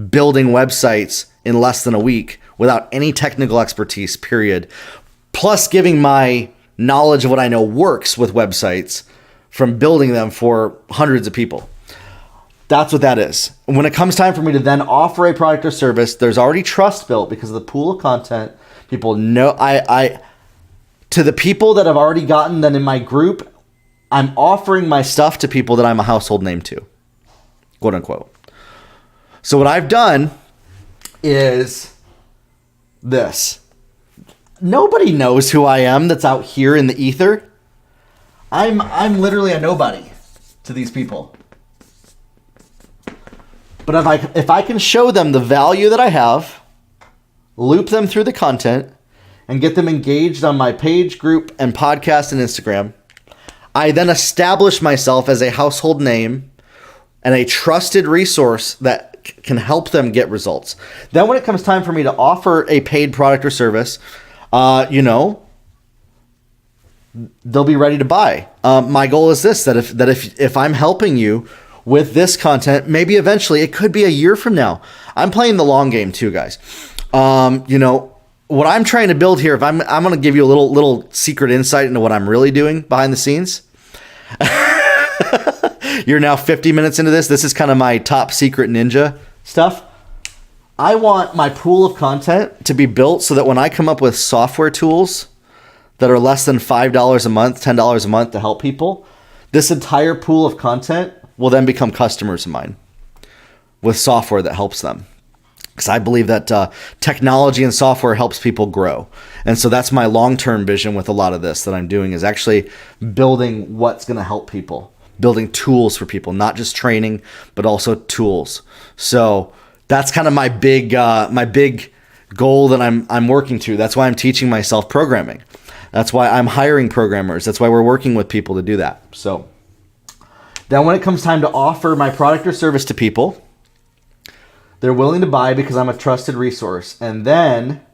building websites in less than a week without any technical expertise, period. Plus giving my knowledge of what I know works with websites, from building them for hundreds of people. That's what that is. When it comes time for me to then offer a product or service, there's already trust built because of the pool of content. People know to the people that have already gotten that in my group, I'm offering my stuff to people that I'm a household name to, quote unquote. So what I've done is this. Nobody knows who I am that's out here in the ether. I'm literally a nobody to these people. But if I can show them the value that I have, loop them through the content, and get them engaged on my page, group, and podcast and Instagram, I then establish myself as a household name and a trusted resource that can help them get results. Then when it comes time for me to offer a paid product or service, they'll be ready to buy. My goal is this, that if I'm helping you with this content, maybe eventually, it could be a year from now. I'm playing the long game too, guys. What I'm trying to build here, if I'm going to give you a little secret insight into what I'm really doing behind the scenes. You're now 50 minutes into this. This is kind of my top secret ninja stuff. I want my pool of content to be built so that when I come up with software tools that are less than $5 a month, $10 a month to help people, this entire pool of content will then become customers of mine with software that helps them. Because I believe that technology and software helps people grow. And so that's my long-term vision with a lot of this that I'm doing, is actually building what's going to help people, building tools for people, not just training, but also tools. So that's kind of my big goal that I'm working to. That's why I'm teaching myself programming. That's why I'm hiring programmers. That's why we're working with people to do that. So then when it comes time to offer my product or service to people, they're willing to buy because I'm a trusted resource. And then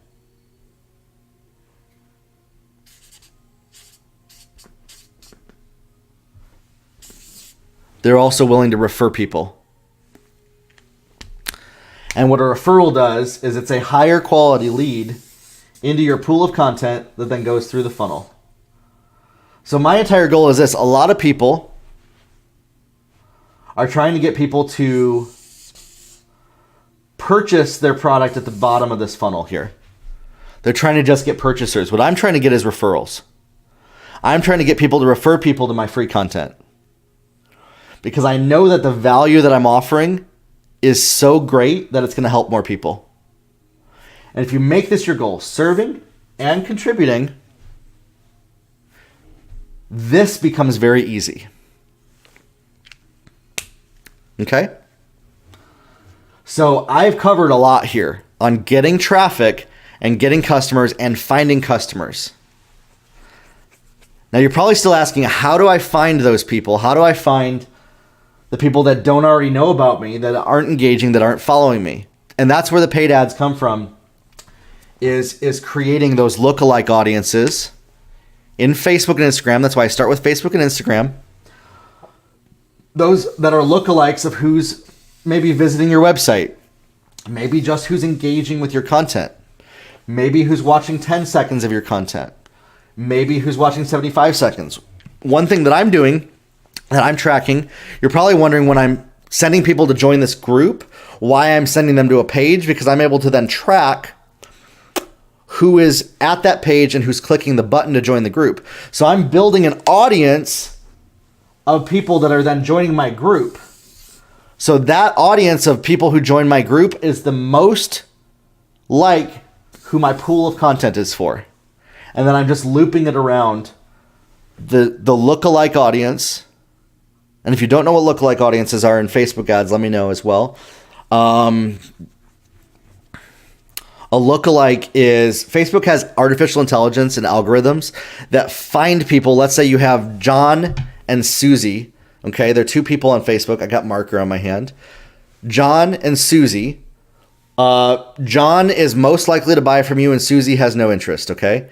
they're also willing to refer people. And what a referral does is it's a higher quality lead into your pool of content that then goes through the funnel. So my entire goal is this. A lot of people are trying to get people to purchase their product at the bottom of this funnel here. They're trying to just get purchasers. What I'm trying to get is referrals. I'm trying to get people to refer people to my free content, because I know that the value that I'm offering is so great that it's going to help more people. And if you make this your goal, serving and contributing, this becomes very easy. Okay? So I've covered a lot here on getting traffic and getting customers and finding customers. Now you're probably still asking, how do I find those people? How do I find the people that don't already know about me, that aren't engaging, that aren't following me? And that's where the paid ads come from, is creating those lookalike audiences in Facebook and Instagram. That's why I start with Facebook and Instagram. Those that are lookalikes of who's maybe visiting your website, maybe just who's engaging with your content, maybe who's watching 10 seconds of your content, maybe who's watching 75 seconds. One thing that I'm doing, that I'm tracking, you're probably wondering when I'm sending people to join this group, why I'm sending them to a page, because I'm able to then track who is at that page and who's clicking the button to join the group. So I'm building an audience of people that are then joining my group. So that audience of people who join my group is the most like who my pool of content is for. And then I'm just looping it around the lookalike audience. And if you don't know what lookalike audiences are in Facebook ads, let me know as well. A lookalike is, Facebook has artificial intelligence and algorithms that find people. Let's say you have John and Susie. Okay, they're two people on Facebook. I got marker on my hand. John and Susie. John is most likely to buy from you, and Susie has no interest, okay?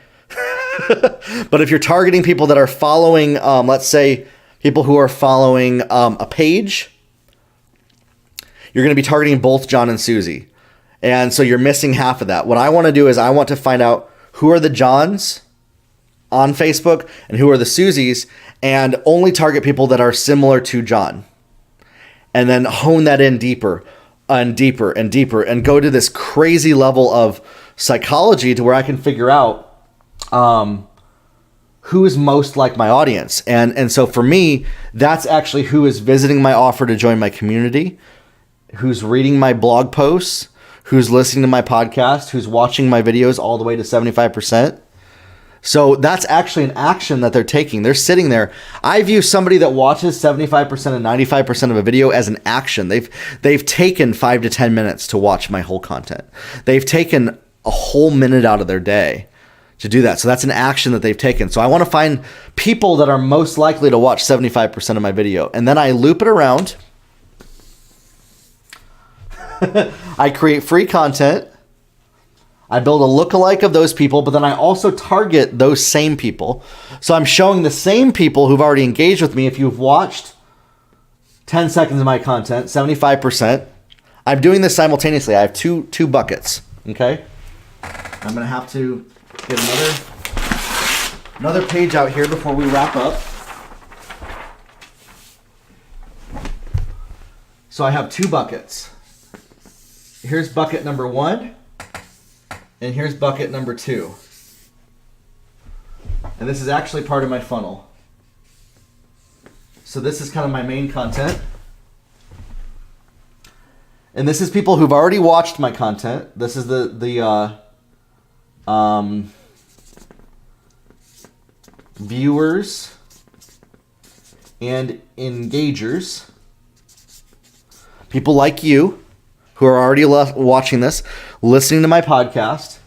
But if you're targeting people that are following, let's say people who are following a page, you're going to be targeting both John and Susie. And so you're missing half of that. What I want to do is I want to find out who are the Johns on Facebook and who are the Susies, and only target people that are similar to John. And then hone that in deeper and deeper and deeper and go to this crazy level of psychology to where I can figure out who is most like my audience. And so for me, that's actually who is visiting my offer to join my community, who's reading my blog posts, who's listening to my podcast, who's watching my videos all the way to 75%. So that's actually an action that they're taking. They're sitting there. I view somebody that watches 75% and 95% of a video as an action. They've taken 5 to 10 minutes to watch my whole content. They've taken a whole minute out of their day to do that. So that's an action that they've taken. So I want to find people that are most likely to watch 75% of my video. And then I loop it around. I create free content. I build a lookalike of those people, but then I also target those same people. So I'm showing the same people who've already engaged with me. If you've watched 10 seconds of my content, 75%. I'm doing this simultaneously. I have two buckets, okay? I'm going to have to get another page out here before we wrap up. So I have 2 buckets. Here's bucket number 1. And here's bucket number 2. And this is actually part of my funnel. So this is kind of my main content. And this is people who've already watched my content. This is the viewers and engagers. People like you who are already watching this, listening to my podcast.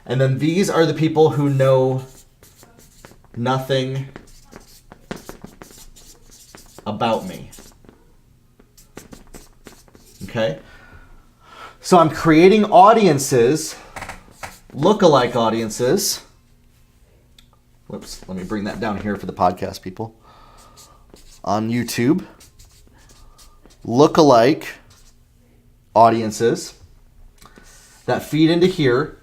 And then these are the people who know nothing about me. Okay? So I'm creating audiences, lookalike audiences. Whoops, let me bring that down here for the podcast people. On YouTube, lookalike audiences that feed into here,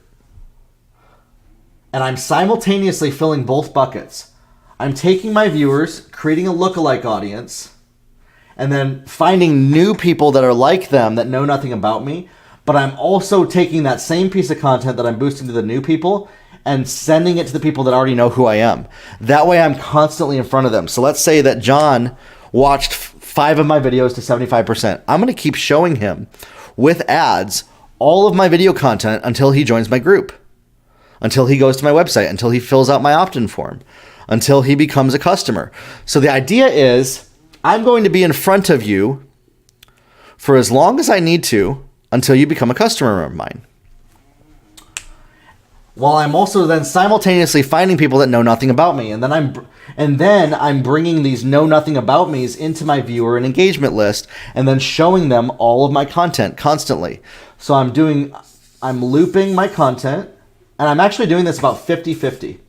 and I'm simultaneously filling both buckets. I'm taking my viewers, creating a lookalike audience, and then finding new people that are like them that know nothing about me, but I'm also taking that same piece of content that I'm boosting to the new people and sending it to the people that already know who I am. That way I'm constantly in front of them. So let's say that John watched 5 of my videos to 75%. I'm going to keep showing him with ads all of my video content until he joins my group, until he goes to my website, until he fills out my opt-in form, until he becomes a customer. So the idea is I'm going to be in front of you for as long as I need to until you become a customer of mine. While I'm also then simultaneously finding people that know nothing about me. And then I'm bringing these know nothing about me's into my viewer and engagement list and then showing them all of my content constantly. So I'm looping my content, and I'm actually doing this about 50-50.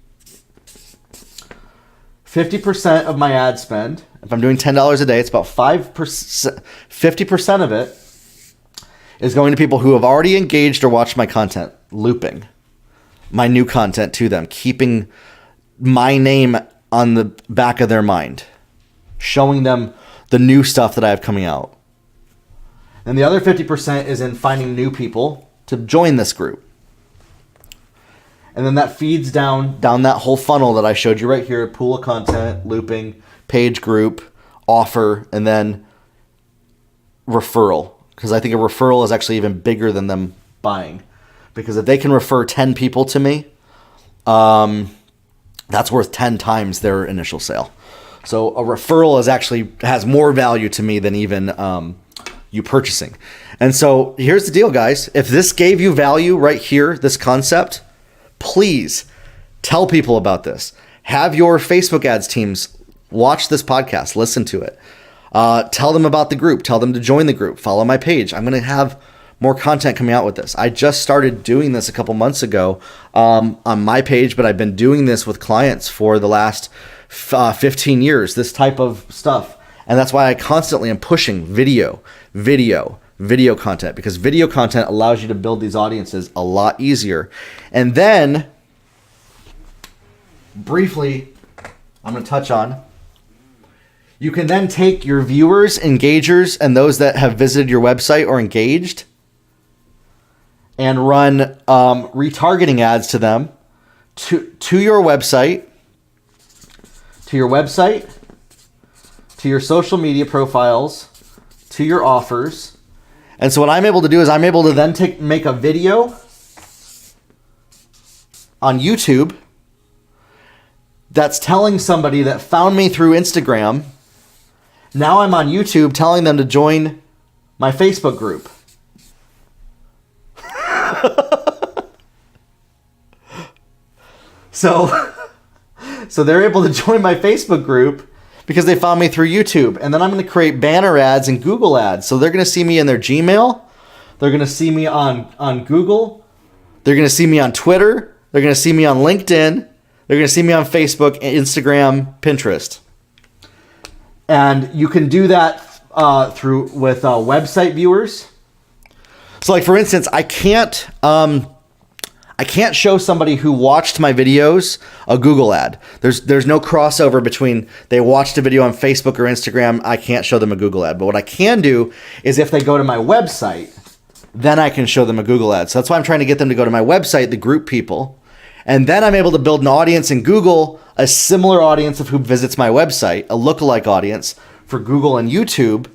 50% of my ad spend, if I'm doing $10 a day, it's about 50% of it is going to people who have already engaged or watched my content, looping my new content to them, keeping my name on the back of their mind, showing them the new stuff that I have coming out. And the other 50% is in finding new people to join this group. And then that feeds down that whole funnel that I showed you right here, pool of content, looping, page group, offer, and then referral. Because I think a referral is actually even bigger than them buying. Because if they can refer 10 people to me, that's worth 10 times their initial sale. So a referral has more value to me than even you purchasing. And so here's the deal, guys. If this gave you value right here, this concept, please tell people about this. Have your Facebook ads teams watch this podcast, listen to it. Tell them about the group. Tell them to join the group. Follow my page. I'm going to have more content coming out with this. I just started doing this a couple months ago on my page, but I've been doing this with clients for the last 15 years, this type of stuff. And that's why I constantly am pushing video content, because video content allows you to build these audiences a lot easier. And then briefly I'm going to touch on. You can then take your viewers, engagers, and those that have visited your website or engaged and run retargeting ads to them to your website, to your social media profiles, to your offers. And so what I'm able to do is I'm able to then make a video on YouTube that's telling somebody that found me through Instagram. Now I'm on YouTube telling them to join my Facebook group. So they're able to join my Facebook group because they found me through YouTube. And then I'm going to create banner ads and Google ads. So they're going to see me in their Gmail. They're going to see me on Google. They're going to see me on Twitter. They're going to see me on LinkedIn. They're going to see me on Facebook, Instagram, Pinterest. And you can do that with website viewers. So like, for instance, I can't show somebody who watched my videos a Google ad. There's no crossover between they watched a video on Facebook or Instagram. I can't show them a Google ad. But what I can do is if they go to my website, then I can show them a Google ad. So that's why I'm trying to get them to go to my website, the group people. And then I'm able to build an audience in Google, a similar audience of who visits my website, a lookalike audience for Google and YouTube.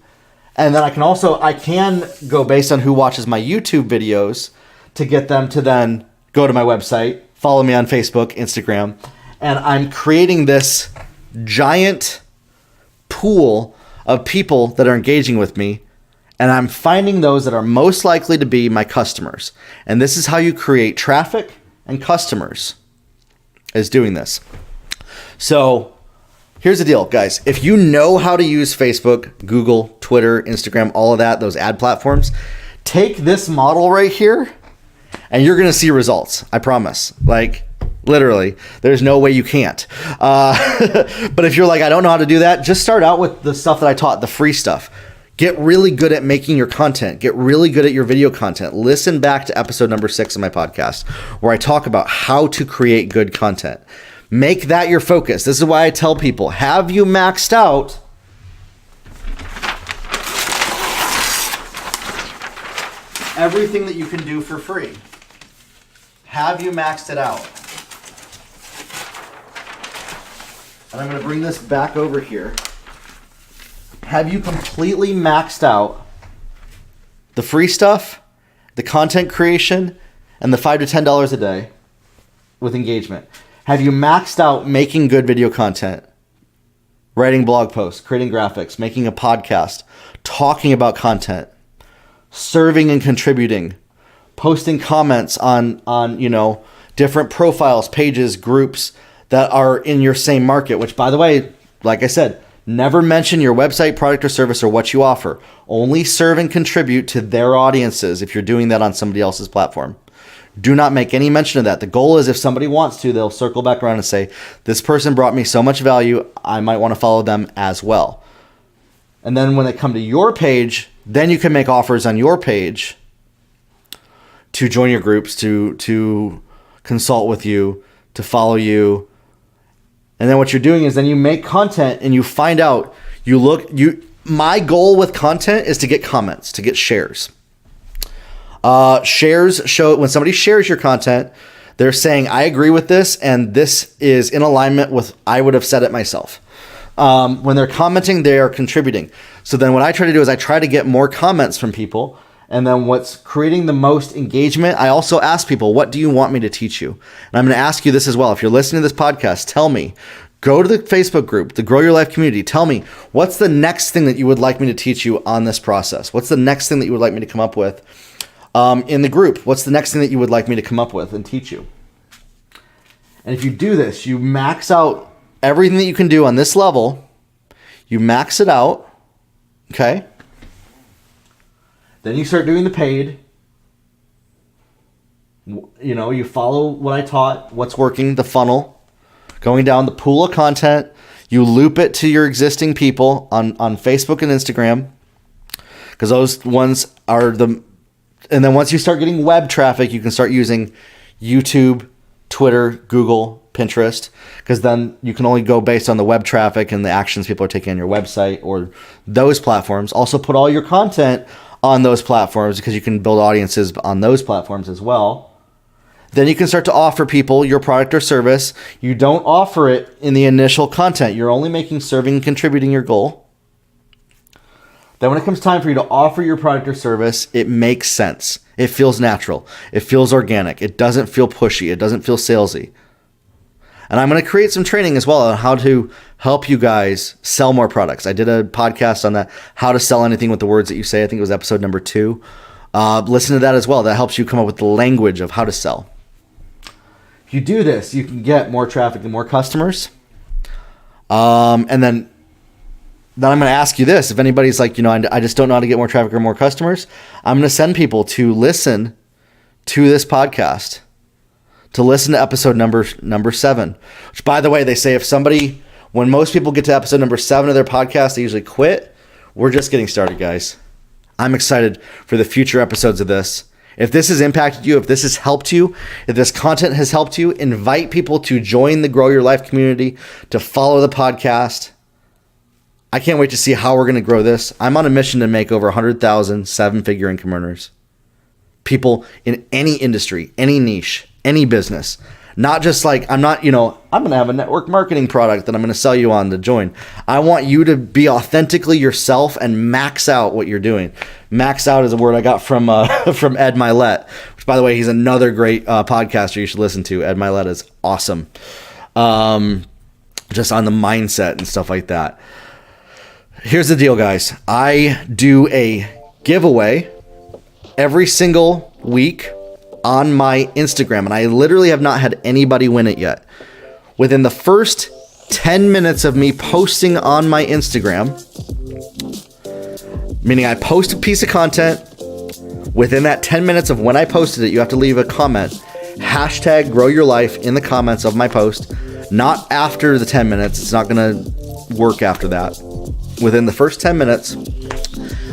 And then I can go based on who watches my YouTube videos to get them to then go to my website, follow me on Facebook, Instagram. And I'm creating this giant pool of people that are engaging with me. And I'm finding those that are most likely to be my customers. And this is how you create traffic and customers, is doing this. So here's the deal, guys. If you know how to use Facebook, Google, Twitter, Instagram, all of that, those ad platforms, take this model right here and you're going to see results. I promise. Like, literally, there's no way you can't. But if you're like, I don't know how to do that, just start out with the stuff that I taught, the free stuff. Get really good at making your content. Get really good at your video content. Listen back to episode number 6 of my podcast, where I talk about how to create good content. Make that your focus. This is why I tell people, have you maxed out everything that you can do for free? Have you maxed it out? And I'm going to bring this back over here. Have you completely maxed out the free stuff, the content creation, and the $5 to $10 a day with engagement? Have you maxed out making good video content, writing blog posts, creating graphics, making a podcast, talking about content, serving and contributing, posting comments on different profiles, pages, groups that are in your same market, which, by the way, like I said, never mention your website, product, or service or what you offer. Only serve and contribute to their audiences if you're doing that on somebody else's platform. Do not make any mention of that. The goal is if somebody wants to, they'll circle back around and say, this person brought me so much value, I might want to follow them as well. And then when they come to your page, then you can make offers on your page to join your groups, to consult with you, to follow you. And then what you're doing is then you make content and you find out, my goal with content is to get comments, to get shares. Shares show when somebody shares your content, they're saying, I agree with this, and this is in alignment with, I would have said it myself. When they're commenting, they are contributing. So then what I try to do is I try to get more comments from people. And then what's creating the most engagement, I also ask people, what do you want me to teach you? And I'm going to ask you this as well. If you're listening to this podcast, tell me. Go to the Facebook group, the Grow Your Life community. Tell me, what's the next thing that you would like me to teach you on this process? What's the next thing that you would like me to come up with in the group? What's the next thing that you would like me to come up with and teach you? And if you do this, you max out everything that you can do on this level. You max it out, okay? Then you start doing the paid. You follow what I taught, what's working, the funnel, going down the pool of content. You loop it to your existing people on Facebook and Instagram, because those ones are and then once you start getting web traffic, you can start using YouTube, Twitter, Google, Pinterest, because then you can only go based on the web traffic and the actions people are taking on your website or those platforms. Also put all your content on those platforms because you can build audiences on those platforms as well. Then you can start to offer people your product or service. You don't offer it in the initial content. You're only making serving and contributing your goal. Then when it comes time for you to offer your product or service, it makes sense. It feels natural. It feels organic. It doesn't feel pushy. It doesn't feel salesy. And I'm going to create some training as well on how to help you guys sell more products. I did a podcast on that, how to sell anything with the words that you say. I think it was episode number 2. Listen to that as well. That helps you come up with the language of how to sell. If you do this, you can get more traffic and more customers. And then I'm going to ask you this. If anybody's like, I just don't know how to get more traffic or more customers, I'm going to send people to listen to this podcast, to listen to episode number 7, which, by the way, they say when most people get to episode number 7 of their podcast, they usually quit. We're just getting started, guys. I'm excited for the future episodes of this. If this has impacted you, if this has helped you, if this content has helped you, invite people to join the Grow Your Life community, to follow the podcast. I can't wait to see how we're going to grow this. I'm on a mission to make over 100,000 7-figure income earners. People in any industry, any niche, any business. Not just like, I'm going to have a network marketing product that I'm going to sell you on to join. I want you to be authentically yourself and max out what you're doing. Max out is a word I got from Ed Milet, which, by the way, he's another great podcaster you should listen to. Ed Milet is awesome. Just on the mindset and stuff like that. Here's the deal, guys. I do a giveaway every single week on my Instagram, and I literally have not had anybody win it yet. Within the first 10 minutes of me posting on my Instagram, meaning I post a piece of content, within that 10 minutes of when I posted it, you have to leave a comment, hashtag Grow Your Life in the comments of my post, not after the 10 minutes. It's not going to work after that. Within the first 10 minutes,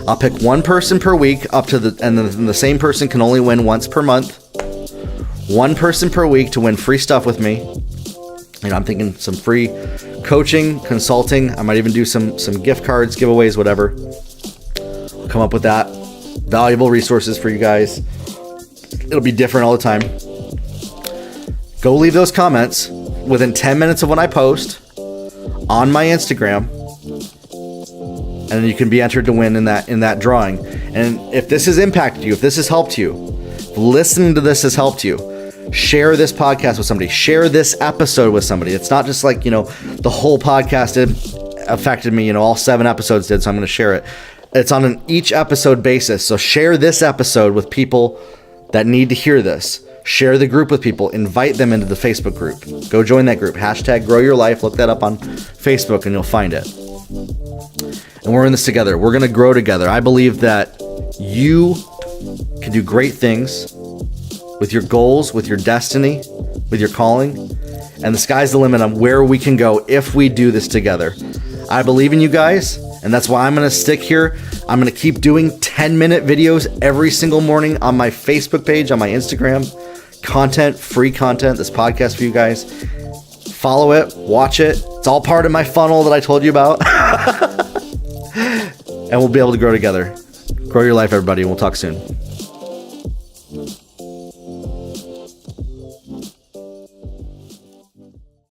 I'll pick one person per week and the same person can only win once per month. One person per week to win free stuff with me. I'm thinking some free coaching, consulting. I might even do some gift cards, giveaways, whatever. I'll come up with that. Valuable resources for you guys. It'll be different all the time. Go leave those comments within 10 minutes of when I post on my Instagram. And then you can be entered to win in that drawing. And if this has impacted you, if this has helped you, if listening to this has helped you, share this podcast with somebody. Share this episode with somebody. It's not just like, the whole podcast affected me, all 7 episodes did, so I'm going to share it. It's on an each episode basis. So share this episode with people that need to hear this. Share the group with people. Invite them into the Facebook group. Go join that group. Hashtag Grow Your Life. Look that up on Facebook and you'll find it. And we're in this together. We're going to grow together. I believe that you can do great things with your goals, with your destiny, with your calling. And the sky's the limit on where we can go if we do this together. I believe in you guys, and that's why I'm going to stick here. I'm going to keep doing 10-minute videos every single morning on my Facebook page, on my Instagram. Content, free content, this podcast for you guys. Follow it, watch it. It's all part of my funnel that I told you about. And we'll be able to grow together. Grow your life, everybody, and we'll talk soon.